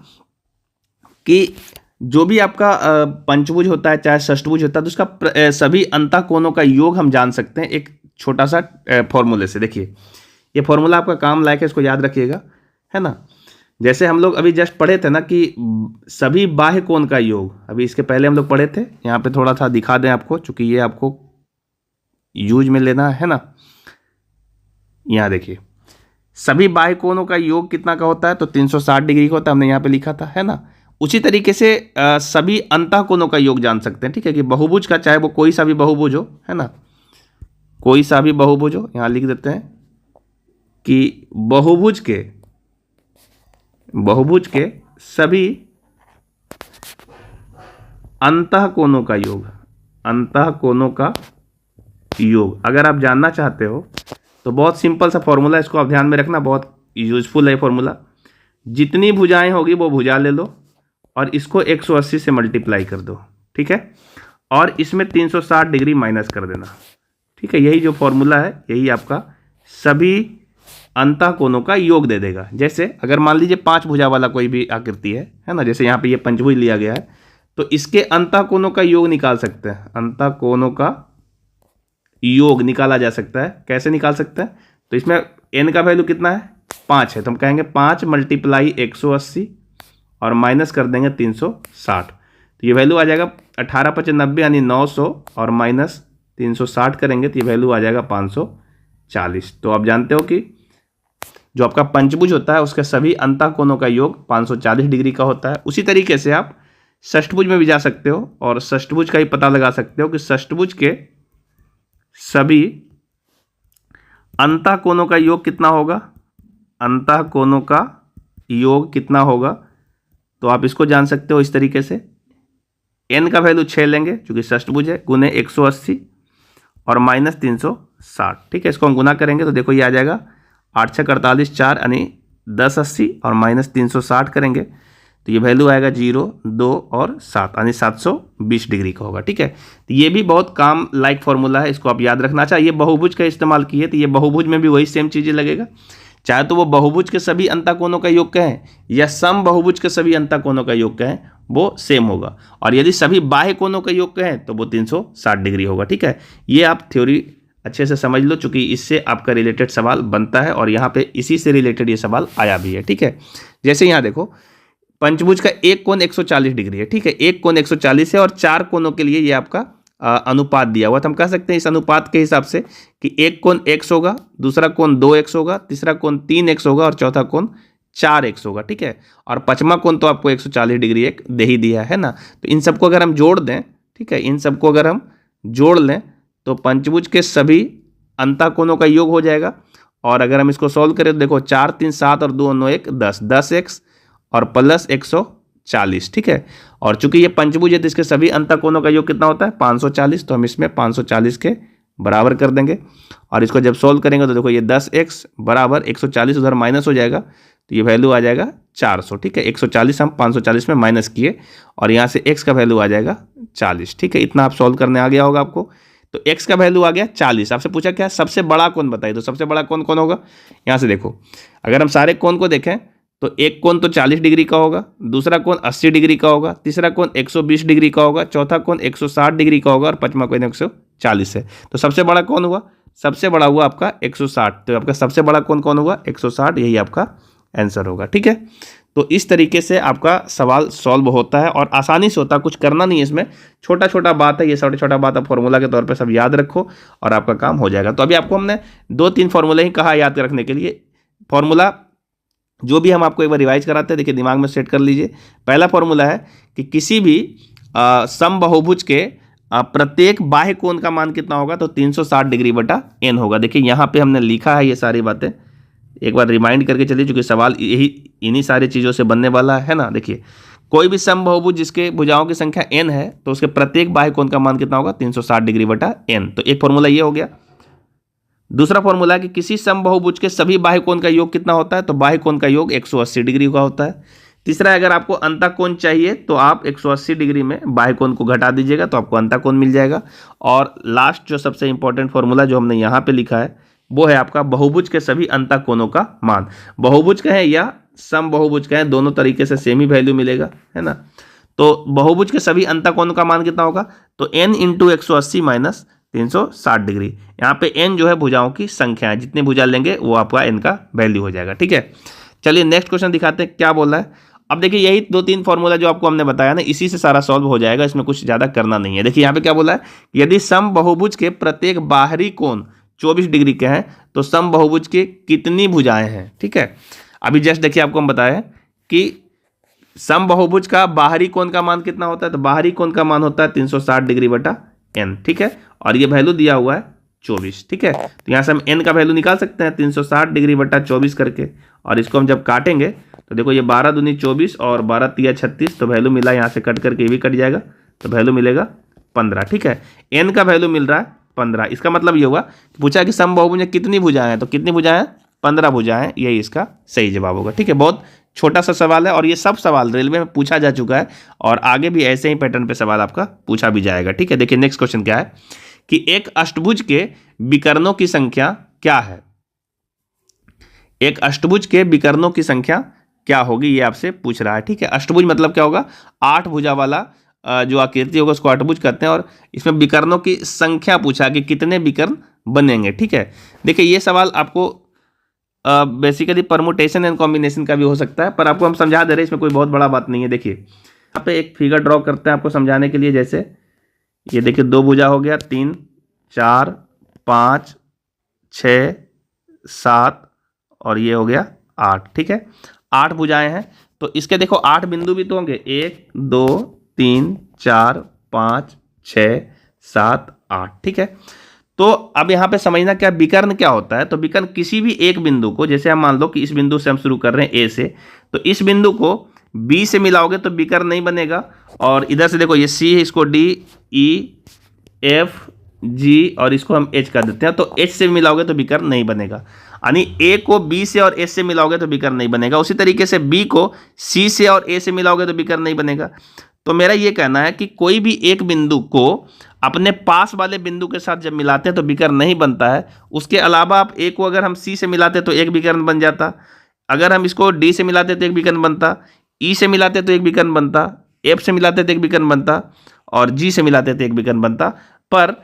कि जो भी आपका पंचभुज होता है चाहे षष्ठभुज होता है तो उसका सभी अंतः कोणों का योग हम जान सकते हैं एक छोटा सा फॉर्मूले से। देखिए ये फॉर्मूला आपका काम लायक है, इसको याद रखिएगा, है ना। जैसे हम लोग अभी जस्ट पढ़े थे ना कि सभी बाह्य कोण का योग, अभी इसके पहले हम लोग पढ़े थे, यहाँ पे थोड़ा सा दिखा दें आपको चूंकि ये आपको यूज में लेना है ना। यहाँ देखिए सभी बाह्य कोणों का योग कितना का होता है तो 360 डिग्री का होता है, हमने यहाँ पे लिखा था, है ना। उसी तरीके से सभी अंतः कोणों का योग जान सकते हैं। ठीक है, कि बहुभुज का चाहे वो कोई सा भी बहुभुज हो, है ना, कोई सा भी बहुभुज हो, यहाँ लिख देते हैं कि बहुभुज के सभी अंतः कोणों का योग, अंतः कोणों का योग अगर आप जानना चाहते हो तो बहुत सिंपल सा फॉर्मूला, इसको आप ध्यान में रखना, बहुत यूजफुल है फॉर्मूला। जितनी भुजाएं होगी वो भुजा ले लो और इसको 180 से मल्टीप्लाई कर दो। ठीक है, और इसमें 360 डिग्री माइनस कर देना। ठीक है, यही जो फॉर्मूला है यही आपका सभी अंतः कोणों का योग दे देगा। जैसे अगर मान लीजिए 5 भुजा वाला कोई भी आकृति है ना, जैसे यहाँ पे ये पंचभुज लिया गया है तो इसके अंतः कोणों का योग निकाल सकते हैं। अंतः कोणों का योग निकाला जा सकता है। कैसे निकाल सकते हैं तो इसमें n का वैल्यू कितना है 5 है तो हम कहेंगे 5 × 180 और माइनस कर देंगे 360, तो ये वैल्यू आ जाएगा 18×5 = 90 यानी 900 और माइनस 360 करेंगे तो ये वैल्यू आ जाएगा 540। तो आप जानते हो कि जो आपका पंचभुज होता है उसके सभी अंतः कोणों का योग 540 डिग्री का होता है। उसी तरीके से आप षष्ठभुज में भी जा सकते हो और षष्ठभुज का ही पता लगा सकते हो कि षष्ठभुज के सभी अंतः कोणों का योग कितना होगा, अंतः कोणों का योग कितना होगा, तो आप इसको जान सकते हो इस तरीके से। n का वैल्यू 6 लेंगे क्योंकि षष्ठभुज है, गुने 180 और माइनस 360। ठीक है, इसको हम गुना करेंगे तो देखो ये आ जाएगा 8×6 = 48, 4 यानी 1080 और माइनस 360 करेंगे तो ये वैल्यू आएगा 0, 2 और 7 यानी 720 डिग्री का होगा। ठीक है, तो ये भी बहुत काम लाइक फॉर्मूला है, इसको आप याद रखना। अच्छा, ये बहुभुज का इस्तेमाल किए तो ये बहुभुज में भी वही सेम चीज़ें लगेगा, चाहे तो वो बहुभुज के सभी अंतःकोणों का योग कहें या सम बहुभुज के सभी अंतःकोणों का योग कहें, वो सेम होगा। और यदि सभी बाह्य कोणों का योग कहें तो वो 360 डिग्री होगा। ठीक है, ये आप थ्योरी अच्छे से समझ लो, चूंकि इससे आपका रिलेटेड सवाल बनता है और यहाँ पे इसी से रिलेटेड ये सवाल आया भी है। ठीक है, जैसे यहाँ देखो पंचभुज का एक कोण 140 डिग्री है। ठीक है, एक कोण 140 है और 4 कोणों के लिए ये आपका अनुपात दिया हुआ, तो हम कह सकते हैं इस अनुपात के हिसाब से कि एक कोण x होगा, दूसरा कोण 2x होगा, तीसरा कोण 3x होगा और चौथा कोण 4x होगा। ठीक है, और पांचवा कोण तो आपको 140 डिग्री एक दे ही दिया है ना। तो इन सबको अगर हम जोड़ दें, ठीक है, इन सबको अगर हम जोड़ लें तो पंचभुज के सभी अंतःकोणों का योग हो जाएगा। और अगर हम इसको सॉल्व करें तो देखो 4 3 7 और 2 9 1 10, 10x और प्लस 140। ठीक है, और चूंकि ये पंचभुज है तो इसके सभी अंतःकोणों का योग कितना होता है 540, तो हम इसमें 540 के बराबर कर देंगे। और इसको जब सॉल्व करेंगे तो देखो ये 10x बराबर 140 उधर माइनस हो जाएगा, तो ये वैल्यू आ जाएगा 400। ठीक है, 140 हम 540 में माइनस किए और यहाँ से x का वैल्यू आ जाएगा 40। ठीक है, इतना आप सॉल्व करने आ गया होगा आपको। तो x का वैल्यू आ गया 40। आपसे पूछा क्या सबसे बड़ा कोण बताइए, तो सबसे बड़ा कोण कौन होगा। यहाँ से देखो अगर हम सारे कोण को देखें तो एक कोण तो 40 डिग्री का होगा, दूसरा कोण 80 डिग्री का होगा, तीसरा कोण 120 डिग्री का होगा, चौथा कोण 160 डिग्री का होगा और पांचवा कोण 140 है। तो सबसे बड़ा कौन हुआ, सबसे बड़ा हुआ आपका 160। तो आपका सबसे बड़ा कोण कौन हुआ 160, यही आपका आंसर होगा। ठीक है, तो इस तरीके से आपका सवाल सॉल्व होता है और आसानी से होता है, कुछ करना नहीं है इसमें, छोटा छोटा बात है, ये छोटा छोटा बात आप फॉर्मूला के तौर पे सब याद रखो और आपका काम हो जाएगा। तो अभी आपको हमने 2-3 फॉर्मूले ही कहा याद रखने के लिए। फॉर्मूला जो भी हम आपको एक बार रिवाइज कराते हैं, देखिए दिमाग में सेट कर लीजिए। पहला फॉर्मूला है कि किसी भी समबाहुभुज के प्रत्येक बाह्य कोण का मान कितना होगा, तो 360 डिग्री बटा n होगा। देखिए यहाँ पे हमने लिखा है ये सारी बातें, एक बार रिमाइंड करके चलिए, क्योंकि सवाल यही इन्हीं सारी चीज़ों से बनने वाला है ना। देखिए कोई भी समबाहुभुज जिसके भुजाओं की संख्या n है तो उसके प्रत्येक बाह्य कोण का मान कितना होगा 360 डिग्री बटा n। तो एक फॉर्मूला ये हो गया। दूसरा फॉर्मूला है कि किसी समबाहुभुज के सभी बाह्य कोण का योग कितना होता है, तो बाह्य कोण का योग 180 डिग्री का होता है। तीसरा है अगर आपको अंतःकोण चाहिए तो आप 180 डिग्री में बाह्य कोण को घटा दीजिएगा तो आपको अंतःकोण मिल जाएगा। और लास्ट जो सबसे इंपॉर्टेंट फॉर्मूला जो हमने यहाँ पे लिखा है वो है आपका बहुभुज के सभी अंतःकोणों का मान। बहुभुज कहें या समबाहुभुज कहें, दोनों तरीके से सेम ही वैल्यू मिलेगा, है ना। तो बहुभुज के सभी अंतःकोणों का मान कितना होगा, तो n × 180 माइनस 360 डिग्री। यहाँ पे n जो है भुजाओं की संख्या है, जितनी भुजा लेंगे वो आपका n का वैल्यू हो जाएगा। ठीक है, चलिए नेक्स्ट क्वेश्चन दिखाते हैं क्या बोल रहा है। अब देखिए यही 2-3 फॉर्मूला जो आपको हमने बताया ना, इसी से सारा सॉल्व हो जाएगा, इसमें कुछ ज़्यादा करना नहीं है। देखिए यहाँ पे क्या बोला है, यदि समबाहुभुज के प्रत्येक बाहरी कोण 24 डिग्री के हैं तो समबाहुभुज के कितनी भुजाएं हैं। ठीक है, अभी जस्ट देखिए आपको हम बताया कि समबाहुभुज का बाहरी कोण का मान कितना होता है, तो बाहरी कोण का मान होता है 360 डिग्री बटा n। ठीक है, और ये वैल्यू दिया हुआ है 24। ठीक है, तो यहाँ से हम n का वैल्यू निकाल सकते हैं 360 डिग्री बटा 24 करके, और इसको हम जब काटेंगे तो देखो ये 12 दूनी 24 और 12 तिया 36, तो वैल्यू मिला यहाँ से कट करके ये भी कट जाएगा, तो वैल्यू मिलेगा 15। ठीक है, n का वैल्यू मिल रहा है 15। इसका मतलब ये होगा, पूछा कि समबाहुभुज में कितनी भुजाएं हैं, तो कितनी भुजाएं, 15 भुजाएं, यही इसका सही जवाब होगा। ठीक है, बहुत छोटा सा सवाल है और ये सब सवाल रेलवे में पूछा जा चुका है और आगे भी ऐसे ही पैटर्न पे सवाल आपका पूछा भी जाएगा। ठीक है, देखिए नेक्स्ट क्वेश्चन क्या है कि एक अष्टभुज के विकर्णों की संख्या क्या है। एक अष्टभुज के विकर्णों की संख्या क्या होगी, ये आपसे पूछ रहा है। ठीक है, अष्टभुज मतलब क्या होगा, 8 भुजा वाला जो आकृति होगा उसको अष्टभुज कहते हैं, और इसमें विकर्णों की संख्या पूछा कि कितने विकर्ण बनेंगे। ठीक है, देखिए ये सवाल आपको बेसिकली परमुटेशन एंड कॉम्बिनेशन का भी हो सकता है, पर आपको हम समझा दे रहे हैं, इसमें कोई बहुत बड़ा बात नहीं है। देखिए यहाँ पे एक फिगर ड्रॉ करते हैं आपको समझाने के लिए। जैसे ये देखिए 2 भुजा हो गया, 3 4 5 6 7 और ये हो गया 8। ठीक है, 8 भुजाएं हैं, तो इसके देखो 8 बिंदु भी तो होंगे, 1 2 3 4 5 6 7 8। ठीक है, तो अब यहाँ पे समझना क्या विकर्ण क्या होता है, तो विकर्ण किसी भी एक बिंदु को, जैसे हम मान लो कि इस बिंदु से हम शुरू कर रहे हैं ए से, तो इस बिंदु को बी से मिलाओगे तो विकर्ण नहीं बनेगा, और इधर से देखो ये सी है, इसको डी ई एफ जी और इसको हम एच कर देते हैं, तो एच से मिलाओगे तो विकर्ण नहीं बनेगा, यानी ए को बी से और एच से मिलाओगे तो विकर्ण नहीं बनेगा। उसी तरीके से बी को सी से और ए से मिलाओगे तो विकर्ण नहीं बनेगा। तो मेरा ये कहना है कि कोई भी एक बिंदु को अपने पास वाले बिंदु के साथ जब मिलाते हैं तो विकर्ण नहीं बनता है। उसके अलावा आप ए को अगर हम सी से मिलाते तो एक विकर्ण बन जाता, अगर हम इसको डी से मिलाते तो एक विकर्ण बनता, ई से मिलाते तो एक विकर्ण बनता, एफ से मिलाते तो एक विकर्ण बनता, और जी से मिलाते तो एक विकर्ण बनता। पर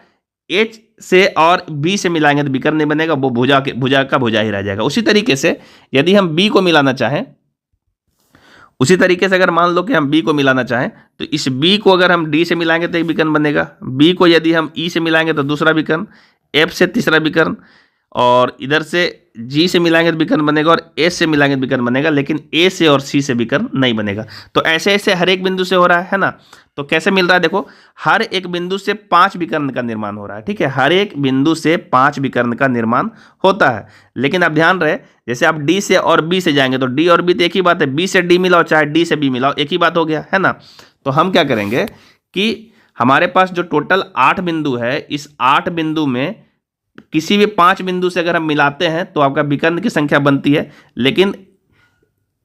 एच से और बी से मिलाएंगे तो विकर्ण नहीं बनेगा, वो भुजा का भुजा ही रह जाएगा। उसी तरीके से यदि हम बी को मिलाना चाहें, उसी तरीके से अगर मान लो कि हम बी को मिलाना चाहें तो इस बी को अगर हम डी से मिलाएंगे तो एक विकर्ण बनेगा, बी को यदि हम ई से मिलाएंगे तो दूसरा विकर्ण, एफ से तीसरा विकर्ण, और इधर से जी से मिलाएंगे तो विकर्ण बनेगा, और एस से मिलाएंगे तो विकर्ण बनेगा, लेकिन ए से और सी से विकर्ण नहीं बनेगा। तो ऐसे ऐसे हर एक बिंदु से हो रहा है ना। तो कैसे मिल रहा है, देखो हर एक बिंदु से 5 विकर्ण का निर्माण हो रहा है, ठीक है, हर एक बिंदु से 5 विकर्ण का निर्माण होता है। लेकिन अब ध्यान रहे, जैसे आप डी से और बी से जाएंगे तो डी और बी तो एक ही बात है, बी से डी मिलाओ चाहे डी से बी मिलाओ एक ही बात हो गया है ना। तो हम क्या करेंगे कि हमारे पास जो टोटल 8 बिंदु है, इस 8 बिंदु में किसी भी 5 बिंदु से अगर हम मिलाते हैं तो आपका विकर्ण की संख्या बनती है। लेकिन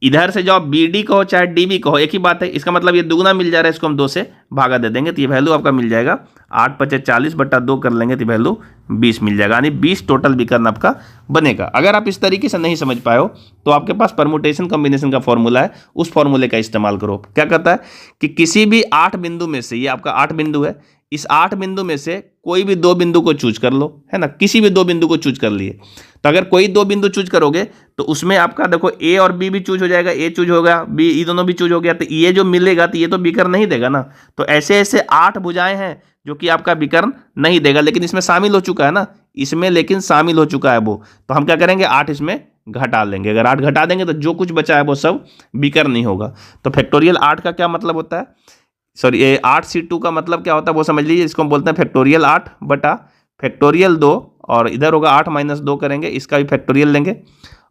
इधर से जो आप बी डी कहो चाहे डी बी कहो एक ही बात है, इसका मतलब ये दुगुना मिल जा रहा है, इसको हम 2 से भागा दे देंगे तो ये वैल्यू आपका मिल जाएगा 8 × 5 = 40 बटा 2 कर लेंगे तो वैल्यू 20 मिल जाएगा, यानी 20 टोटल विकर्ण आपका बनेगा। अगर आप इस तरीके से नहीं समझ पाए हो तो आपके पास परमुटेशन कॉम्बिनेशन का फॉर्मूला है, उस फॉर्मूले का इस्तेमाल करो। क्या कहता है कि किसी भी 8 बिंदु में से, ये आपका 8 बिंदु है, इस 8 बिंदु में से कोई भी 2 बिंदु को चूज कर लो, है ना, किसी भी 2 बिंदु को चूज कर लिए। तो अगर कोई 2 बिंदु चूज करोगे तो उसमें आपका देखो ए और बी भी चूज हो जाएगा, ए चूज होगा, बी, ई दोनों भी चूज हो गया, तो ये जो मिलेगा तो ये तो विकर्ण नहीं देगा ना। तो ऐसे ऐसे 8 भुजाएं हैं जो कि आपका विकर्ण नहीं देगा, लेकिन इसमें शामिल हो चुका है ना, इसमें लेकिन शामिल हो चुका है वो। तो हम क्या करेंगे, 8 इसमें घटा लेंगे। अगर 8 घटा देंगे तो जो कुछ बचा है वो सब विकर्ण नहीं होगा। तो फैक्टोरियल 8 का क्या मतलब होता है, सॉरी ये 8C2 का मतलब क्या होता है वो समझ लीजिए। इसको हम बोलते हैं फैक्टोरियल 8 बटा फैक्टोरियल 2, और इधर होगा 8 - 2 करेंगे, इसका भी फैक्टोरियल लेंगे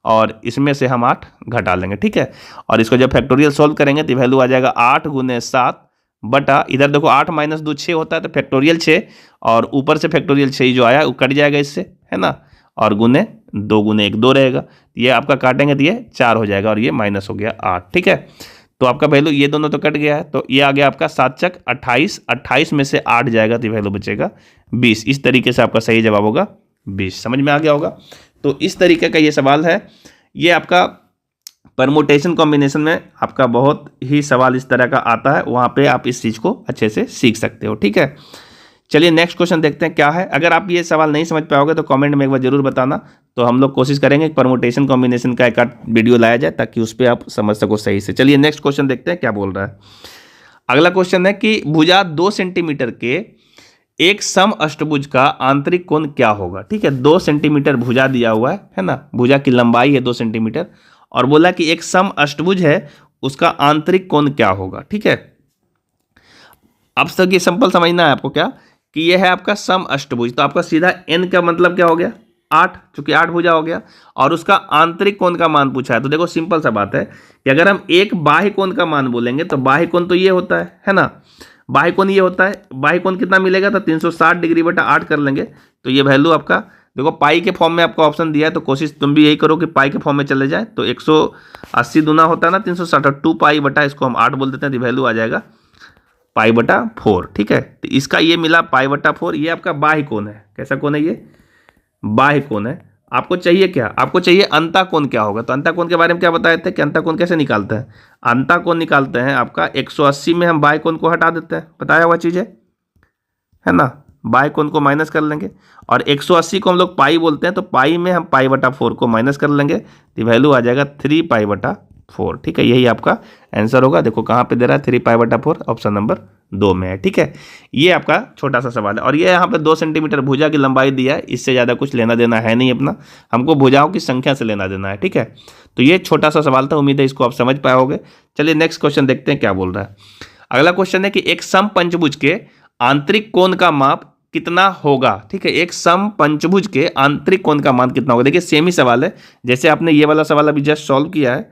और इसमें से हम 8 घटा लेंगे, ठीक है। और इसको जब फैक्टोरियल सोल्व करेंगे तो वैल्यू आ जाएगा 8 × 7 बटा, इधर देखो 8 - 2 6 होता है, तो फैक्टोरियल 6, और ऊपर से फैक्टोरियल 6 जो आया वो कट जाएगा इससे, है ना, और गुने 2 × 1 2 रहेगा, ये आपका काटेंगे तो ये 4 हो जाएगा और ये माइनस हो गया 8, ठीक है। तो आपका वैल्यू ये दोनों तो कट गया है, तो ये आ गया आपका 7 × 28, 28 में से 8 जाएगा तो वैल्यू बचेगा 20। इस तरीके से आपका सही जवाब होगा 20। समझ में आ गया होगा। तो इस तरीके का ये सवाल है, ये आपका परमुटेशन कॉम्बिनेशन में आपका बहुत ही सवाल इस तरह का आता है, वहाँ पे आप इस चीज़ को अच्छे से सीख सकते हो, ठीक है। चलिए नेक्स्ट क्वेश्चन देखते हैं क्या है। अगर आप ये सवाल नहीं समझ पाओगे तो कमेंट में एक बार जरूर बताना, तो हम लोग कोशिश करेंगे कि परमुटेशन कॉम्बिनेशन का एक वीडियो लाया जाए ताकि उस पर आप समझ सको सही से। चलिए नेक्स्ट क्वेश्चन देखते हैं क्या बोल रहा है। अगला क्वेश्चन है कि भुजा 2 सेंटीमीटर के एक सम अष्टभुज का आंतरिक कोण क्या होगा, ठीक है। 2 सेंटीमीटर भुजा दिया हुआ है ना, भुजा की लंबाई है 2 सेंटीमीटर, और बोला कि एक सम अष्टभुज है उसका आंतरिक कोण क्या होगा, ठीक है। अब तक ये सिंपल समझना है आपको क्या, कि ये है आपका सम अष्टभुज, तो आपका सीधा n का मतलब क्या हो गया 8, चूंकि 8 भुजा हो गया, और उसका आंतरिक कोण का मान पूछा है। तो देखो सिंपल सा बात है कि अगर हम एक बाह्य कोण का मान बोलेंगे तो बाह्य कोण तो ये होता है ना, बाह्य कोण ये होता है, बाह्य कोण कितना मिलेगा, तो 360 डिग्री बटा 8 कर लेंगे तो ये वैल्यू आपका देखो पाई के फॉर्म में आपका ऑप्शन दिया है, तो कोशिश तुम भी यही करो कि पाई के फॉर्म में चले जाए। तो 180 दूना होता है ना 360, 2 पाई बटा इसको हम 8 बोल देते हैं, तो वैल्यू आ जाएगा π/4, ठीक है। तो इसका ये मिला π/4, ये आपका बाह्य कोण है। कैसा कोण है, ये बाह्य कोण है। आपको चाहिए क्या, आपको चाहिए अंतः कोण क्या होगा। तो अंतः कोण के बारे में क्या बताए थे कि अंतः कोण कैसे निकालते हैं। अंतः कोण निकालते हैं आपका 180 में हम बाह्य कोण को हटा देते हैं, बताया हुआ चीज़ है ना, बाह्य कोण को माइनस कर लेंगे, और 180 को हम लोग पाई बोलते हैं, तो पाई में हम π/4 को माइनस कर लेंगे, तो वैल्यू आ जाएगा 3π/4, ठीक है। यही आपका आंसर होगा। देखो कहाँ पे दे रहा है 3π/4, ऑप्शन नंबर 2 में है, ठीक है। ये आपका छोटा सा सवाल है, और ये यहाँ पे 2 सेंटीमीटर भुजा की लंबाई दिया है, इससे ज़्यादा कुछ लेना देना है नहीं अपना, हमको भुजाओं की संख्या से लेना देना है, ठीक है। तो ये छोटा सा सवाल था, उम्मीद है इसको आप समझ पाओगे। चलिए नेक्स्ट क्वेश्चन देखते हैं क्या बोल रहा है। अगला क्वेश्चन है कि एक सम पंचभुज के आंतरिक कोण का माप कितना होगा, ठीक है। एक सम पंचभुज के आंतरिक कोण का मान कितना होगा। देखिए सेम ही सवाल है, जैसे आपने ये वाला सवाल अभी जस्ट सॉल्व किया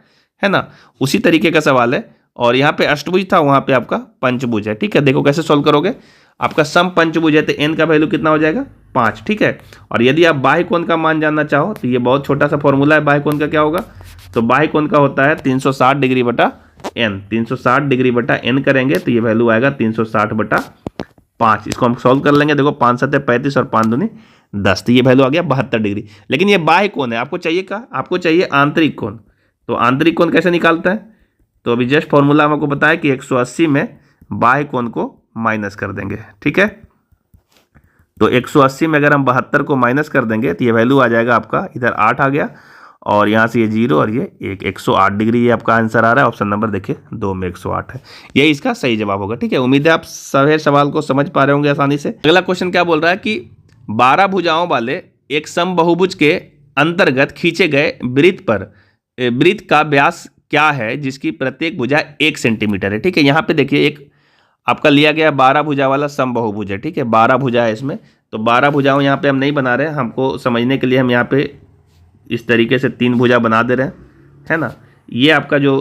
है ना, उसी तरीके का सवाल है, और यहाँ पे अष्टभुज था, वहाँ पे आपका पंचभुज है, ठीक है। देखो कैसे सॉल्व करोगे। आपका सम पंचभुज है तो n का वैल्यू कितना हो जाएगा 5, ठीक है। और यदि आप बाह्य कोण का मान जानना चाहो तो ये बहुत छोटा सा फॉर्मूला है बाह्य कोण का, क्या होगा, तो बाह्य कोण का होता है 360 डिग्री बटा n। 360 डिग्री बटा n करेंगे तो ये वैल्यू आएगा 360 बटा 5। इसको हम सॉल्व कर लेंगे, देखो 5 7 35 और 5 दूनी 10, तो ये वैल्यू आ गया 72 डिग्री। लेकिन ये बाह्य कोण है, आपको चाहिए क्या, आपको चाहिए आंतरिक कोण। तो आंतरिक कोण कैसे निकालता है, तो अभी जस्ट फॉर्मूला हमको बताया कि 180 में बाह्य कोण को माइनस कर देंगे, ठीक है। तो 180 में अगर हम 72 को माइनस कर देंगे तो ये वैल्यू आ जाएगा आपका, इधर 8 आ गया और यहाँ से ये 0 और ये 108 डिग्री, ये आपका आंसर आ रहा है। ऑप्शन नंबर देखिए 2 में 108 है, यही इसका सही जवाब होगा, ठीक है। उम्मीद है आप सभी सवाल को समझ पा रहे होंगे आसानी से। अगला क्वेश्चन क्या बोल रहा है कि 12 भुजाओं वाले एक समबाहुभुज के अंतर्गत खींचे गए वृत्त का व्यास क्या है जिसकी प्रत्येक भुजा 1 सेंटीमीटर है, ठीक है। यहाँ पे देखिए एक आपका लिया गया 12 भुजा वाला समबाहुभुज है, ठीक है। 12 भुजा है इसमें, तो 12 भुजाओं यहाँ पे हम नहीं बना रहे हैं, हमको समझने के लिए हम यहाँ पे इस तरीके से 3 भुजा बना दे रहे हैं, है ना। ये आपका जो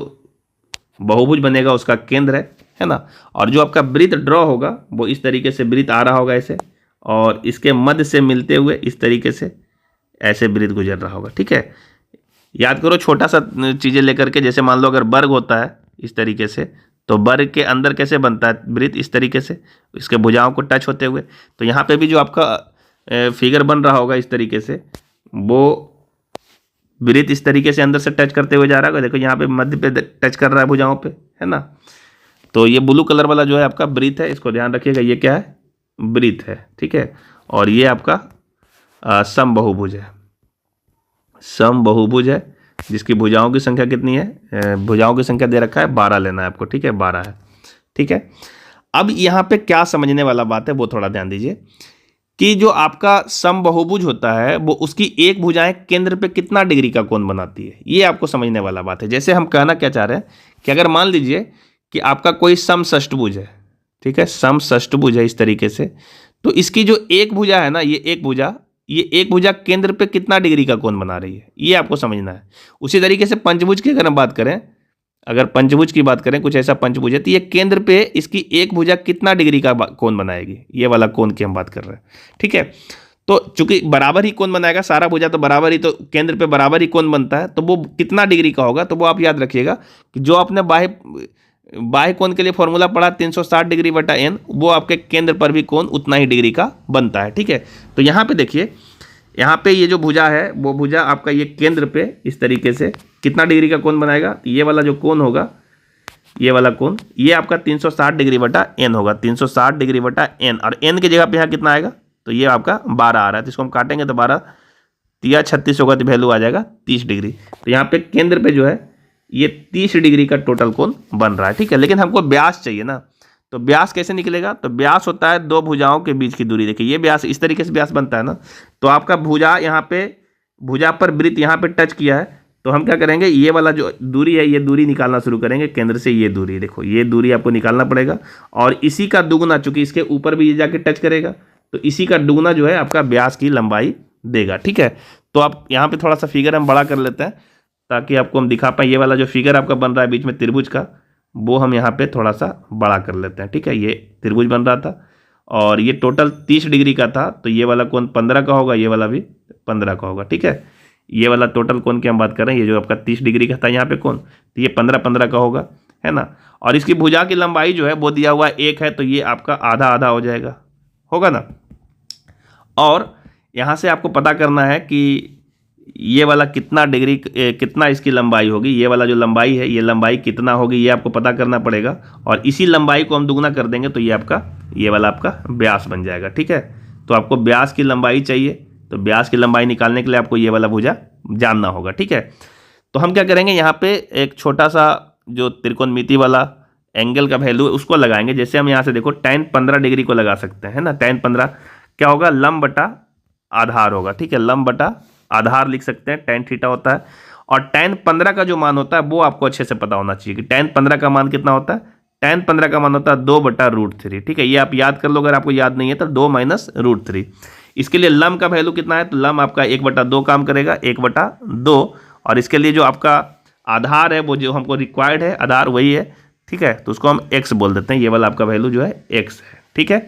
बहुभुज बनेगा उसका केंद्र है ना। और जो आपका वृत्त ड्रॉ होगा वो इस तरीके से वृत्त आ रहा होगा ऐसे, और इसके मध्य से मिलते हुए इस तरीके से ऐसे वृत्त गुजर रहा होगा, ठीक है। याद करो छोटा सा चीज़ें लेकर के, जैसे मान लो अगर वर्ग होता है इस तरीके से, तो वर्ग के अंदर कैसे बनता है वृत्त, इस तरीके से इसके भुजाओं को टच होते हुए। तो यहाँ पे भी जो आपका फिगर बन रहा होगा इस तरीके से, वो वृत्त इस तरीके से अंदर से टच करते हुए जा रहा होगा। देखो यहाँ पे मध्य पे टच कर रहा है भुजाओं पे, है ना। तो ये ब्लू कलर वाला जो है आपका वृत्त है, इसको ध्यान रखिएगा, ये क्या है, वृत्त है, ठीक है। और ये आपका समबाहुभुज है, समबाहुभुज है जिसकी भुजाओं की संख्या कितनी है, भुजाओं की संख्या दे रखा है 12 लेना है आपको, ठीक है, 12 है, ठीक है। अब यहाँ पे क्या समझने वाला बात है वो थोड़ा ध्यान दीजिए कि जो आपका समबाहुभुज होता है वो उसकी एक भुजाएं केंद्र पे कितना डिग्री का कोण बनाती है, ये आपको समझने वाला बात है। जैसे हम कहना क्या चाह रहे हैं कि अगर मान लीजिए कि आपका कोई समषष्टभुज है, ठीक है, समषष्टभुज है इस तरीके से, तो इसकी जो एक भुजा है ना, ये एक भुजा केंद्र पे कितना डिग्री का कोण बना रही है, ये आपको समझना है। उसी तरीके से पंचभुज की अगर हम बात करें, अगर पंचभुज की बात करें, कुछ ऐसा पंचभुज है तो ये केंद्र पे इसकी एक भुजा कितना डिग्री का कोण बनाएगी, ये वाला कोण की हम बात कर रहे हैं, ठीक है। तो चूंकि बराबर ही कोण बनाएगा, सारा भुजा तो बराबर ही, तो केंद्र पे बराबर ही कोण बनता है, तो वो कितना डिग्री का होगा, तो वो आप याद रखिएगा कि जो आपने बाह्य कोण के लिए फॉर्मूला पढ़ा 360 डिग्री बटा n, वो आपके केंद्र पर भी कोण उतना ही डिग्री का बनता है, ठीक है। तो यहाँ पे देखिए, यहाँ पे ये जो भुजा है वो भुजा आपका ये केंद्र पे इस तरीके से कितना डिग्री का कोण बनाएगा, तो ये वाला जो कोण होगा, ये वाला कोण, ये आपका 360 डिग्री बटा n होगा, 360 डिग्री बटा n। और n की जगह पे यहाँ कितना आएगा, तो ये आपका 12 आ रहा है, तो इसको हम काटेंगे तो 12 तिया 36 होगा, तो वैल्यू आ जाएगा 30 डिग्री। तो यहाँ पे केंद्र पे जो है ये 30 डिग्री का टोटल कोण बन रहा है, ठीक है। लेकिन हमको व्यास चाहिए ना, तो व्यास कैसे निकलेगा, तो व्यास होता है दो भुजाओं के बीच की दूरी। देखिए ये व्यास इस तरीके से व्यास बनता है ना, तो आपका भुजा यहाँ पे, भुजा पर वृत्त यहाँ पे टच किया है, तो हम क्या करेंगे, ये वाला जो दूरी है ये दूरी निकालना शुरू करेंगे केंद्र से। ये दूरी देखो, ये दूरी आपको निकालना पड़ेगा, और इसी का दुगुना, चूंकि इसके ऊपर भी ये जाके टच करेगा, तो इसी का दुगुना जो है आपका व्यास की लंबाई देगा, ठीक है। तो आप यहाँ पे थोड़ा सा फिगर हम बड़ा कर लेते हैं ताकि आपको हम दिखा पाए। ये वाला जो फिगर आपका बन रहा है बीच में त्रिभुज का, वो हम यहाँ पे थोड़ा सा बड़ा कर लेते हैं, ठीक है। ये त्रिभुज बन रहा था और ये टोटल 30 डिग्री का था, तो ये वाला कोण 15 का होगा, ये वाला भी 15 का होगा, ठीक है। ये वाला टोटल कोण की हम बात कर रहे हैं, ये जो आपका 30 डिग्री का था यहाँ पे कोण, तो ये 15 का होगा, है ना। और इसकी भुजा की लंबाई जो है वो दिया हुआ 1 है, तो ये आपका आधा आधा हो जाएगा, होगा ना। और यहाँ से आपको पता करना है कि ये वाला कितना डिग्री, कितना इसकी लंबाई होगी, ये वाला जो लंबाई है ये लंबाई कितना होगी, ये आपको पता करना पड़ेगा। और इसी लंबाई को हम दुगुना कर देंगे तो ये आपका, ये वाला आपका व्यास बन जाएगा, ठीक है। तो आपको व्यास की लंबाई चाहिए, तो व्यास की लंबाई निकालने के लिए आपको ये वाला भुजा जानना होगा, ठीक है। तो हम क्या करेंगे, यहाँ पे एक छोटा सा जो त्रिकोणमिति वाला एंगल का वैल्यू है उसको लगाएंगे। जैसे हम यहाँ से देखो tan 15 डिग्री को लगा सकते हैं ना। tan 15 क्या होगा, लंब बटा आधार होगा, ठीक है। लंब बटा आधार लिख सकते हैं, tan थीटा होता है। और tan 15 का जो मान होता है वो आपको अच्छे से पता होना चाहिए कि tan 15 का मान कितना होता है। tan 15 का मान होता है 2/√3, ठीक है। ये आप याद कर लो, अगर आपको याद नहीं है तो 2 - √3। इसके लिए लंब का वैल्यू कितना है, तो लंब आपका 1/2 काम करेगा, 1/2। और इसके लिए जो आपका आधार है वो जो हमको रिक्वायर्ड है, आधार वही है, ठीक है। तो उसको हम x बोल देते हैं, ये वाला आपका वैल्यू जो है x है, ठीक है।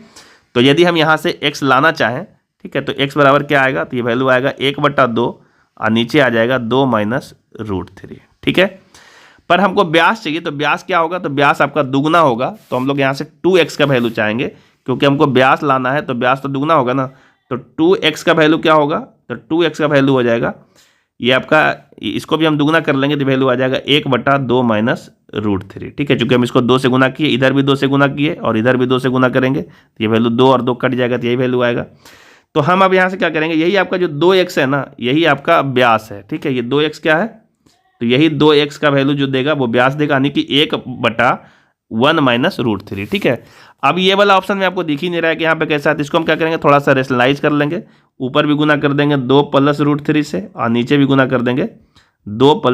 तो यदि हम यहाँ से x लाना चाहें, ठीक है, तो x बराबर क्या आएगा, तो ये वैल्यू आएगा 1/2 और नीचे आ जाएगा 2 माइनस √3, ठीक है। पर हमको ब्यास चाहिए, तो ब्यास क्या होगा, तो ब्यास आपका दुगना होगा, तो हम लोग यहाँ से 2x का वैल्यू चाहेंगे, क्योंकि हमको ब्यास लाना है तो ब्यास तो दुगना होगा ना। तो 2x का वैल्यू क्या होगा, तो 2x का वैल्यू हो जाएगा ये आपका, इसको भी हम दुगना कर लेंगे तो वैल्यू आ जाएगा 1/2 माइनस √3, ठीक है। चूंकि हम इसको 2 से गुना किए, इधर भी 2 से गुना किए और इधर भी 2 से गुना करेंगे तो ये वैल्यू 2 और 2 कट जाएगा, तो यही वैल्यू आएगा। तो हम अब यहाँ से क्या करेंगे, यही आपका जो 2x है ना, यही आपका ब्यास है, ठीक है। ये 2x क्या है, तो यही 2x का वैल्यू जो देगा वो ब्यास देगा, यानी कि 1/1 माइनस √3, ठीक है। अब ये वाला ऑप्शन में आपको दिख ही नहीं रहा है कि यहाँ पे कैसा है, तो इसको हम क्या करेंगे, थोड़ा सा रेशनलाइज कर लेंगे। ऊपर भी गुना कर देंगे 2 + √3 से और नीचे भी गुना कर देंगे 2 +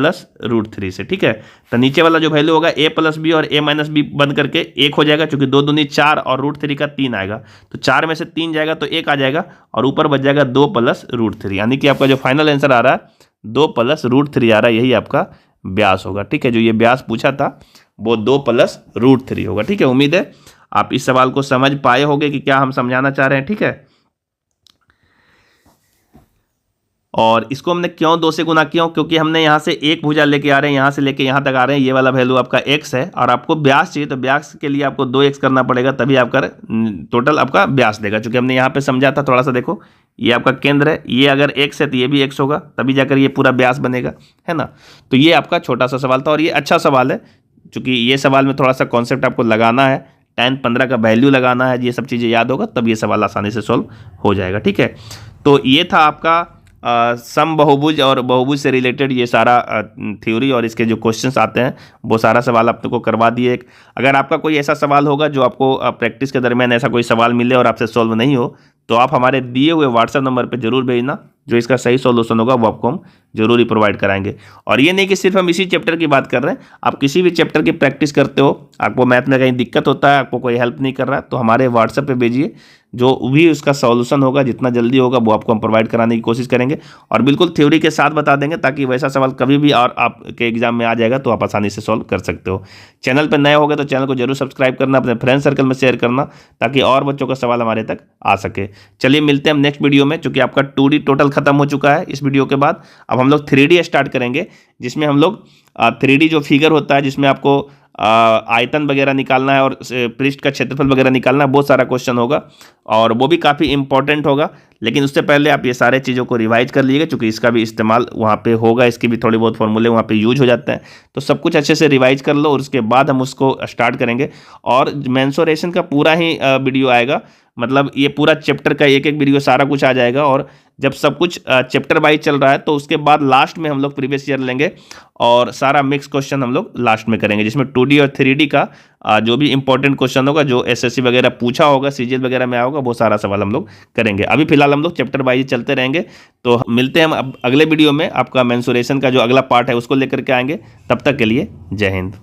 √3 से, ठीक है। तो नीचे वाला जो वैल्यू होगा a + b और a - b बंद करके 1 हो जाएगा, क्योंकि 2 दूनी 4 और √3 का 3 आएगा, तो 4 में से 3 जाएगा तो 1 आ जाएगा और ऊपर बच जाएगा 2 + √3, यानी कि आपका जो फाइनल आंसर आ रहा है 2 + √3 आ रहा है, यही आपका ब्यास होगा, ठीक है। जो ये ब्यास पूछा था वो 2 + √3 होगा, ठीक है। उम्मीद है आप इस सवाल को समझ पाए होंगे कि क्या हम समझाना चाह रहे हैं, ठीक है। और इसको हमने क्यों 2 से गुना किया, क्योंकि हमने यहाँ से एक भुजा लेके आ रहे हैं, यहाँ से लेके यहाँ तक आ रहे हैं, ये वाला वैल्यू आपका x है और आपको ब्यास चाहिए, तो ब्यास के लिए आपको 2x करना पड़ेगा, तभी आपका टोटल आपका ब्यास देगा। चूंकि हमने यहाँ पे समझा था, थोड़ा सा देखो, ये आपका केंद्र है, ये अगर x है तो ये भी x होगा, तभी जाकर ये पूरा ब्यास बनेगा, है ना। तो ये आपका छोटा सा सवाल था और ये अच्छा सवाल है, चूँकि ये सवाल में थोड़ा सा कॉन्सेप्ट आपको लगाना है, 10, 15 का वैल्यू लगाना है, ये सब चीज़ें याद होगा तब ये सवाल आसानी से सॉल्व हो जाएगा, ठीक है। तो ये था आपका सम बहुभुज और बहुभुज से रिलेटेड ये सारा थ्योरी और इसके जो क्वेश्चंस आते हैं वो सारा सवाल आप को करवा दिए। अगर आपका कोई ऐसा सवाल होगा जो आपको प्रैक्टिस के दरमियान ऐसा कोई सवाल मिले और आपसे सॉल्व नहीं हो, तो आप हमारे दिए हुए व्हाट्सएप नंबर पर जरूर भेजना, जो इसका सही सॉल्यूशन होगा वो आपको हम जरूर ही प्रोवाइड कराएंगे। और ये नहीं कि सिर्फ हम इसी चैप्टर की बात कर रहे हैं, आप किसी भी चैप्टर की प्रैक्टिस करते हो, आपको मैथ में कहीं दिक्कत होता है, आपको कोई हेल्प नहीं कर रहा है, तो हमारे व्हाट्सएप पे भेजिए, जो भी उसका सॉल्यूशन होगा जितना जल्दी होगा वो आपको हम प्रोवाइड कराने की कोशिश करेंगे और बिल्कुल थ्योरी के साथ बता देंगे, ताकि वैसा सवाल कभी भी और आपके एग्जाम में आ जाएगा तो आप आसानी से सॉल्व कर सकते हो। चैनल पर नए हो गए तो चैनल को जरूर सब्सक्राइब करना, अपने फ्रेंड सर्कल में शेयर करना, ताकि और बच्चों का सवाल हमारे तक आ सके। चलिए मिलते हैं हम नेक्स्ट वीडियो में, चूंकि आपका 2D टोटल खत्म हो चुका है इस वीडियो के बाद। अब हम लोग 3D स्टार्ट करेंगे, जिसमें हम लोग 3D जो फिगर होता है, जिसमें आपको आयतन वगैरह निकालना है और पृष्ठ का क्षेत्रफल वगैरह निकालना है, बहुत सारा क्वेश्चन होगा और वो भी काफ़ी इंपॉर्टेंट होगा। लेकिन उससे पहले आप ये सारे चीज़ों को रिवाइज कर लीजिएगा, क्योंकि इसका भी इस्तेमाल वहाँ पे होगा, इसकी भी थोड़ी बहुत फॉर्मूले वहाँ पे यूज हो जाते हैं, तो सब कुछ अच्छे से रिवाइज कर लो और उसके बाद हम उसको स्टार्ट करेंगे। और मेंसुरेशन का पूरा ही वीडियो आएगा, मतलब ये पूरा चैप्टर का एक एक वीडियो सारा कुछ आ जाएगा। और जब सब कुछ चैप्टर वाइज चल रहा है तो उसके बाद लास्ट में हम लोग प्रीवियस ईयर लेंगे और सारा मिक्स क्वेश्चन हम लोग लास्ट में करेंगे, जिसमें 2D और 3D का जो भी इंपॉर्टेंट क्वेश्चन होगा, जो SSC वगैरह पूछा होगा, सीजीएल वगैरह में आएगा, वो सारा सवाल हम लोग करेंगे। अभी फिलहाल हम लोग चैप्टर वाइज चलते रहेंगे, तो मिलते हैं हम अब अगले वीडियो में। आपका मेंसुरेशन का जो अगला पार्ट है उसको लेकर के आएंगे। तब तक के लिए जय हिंद।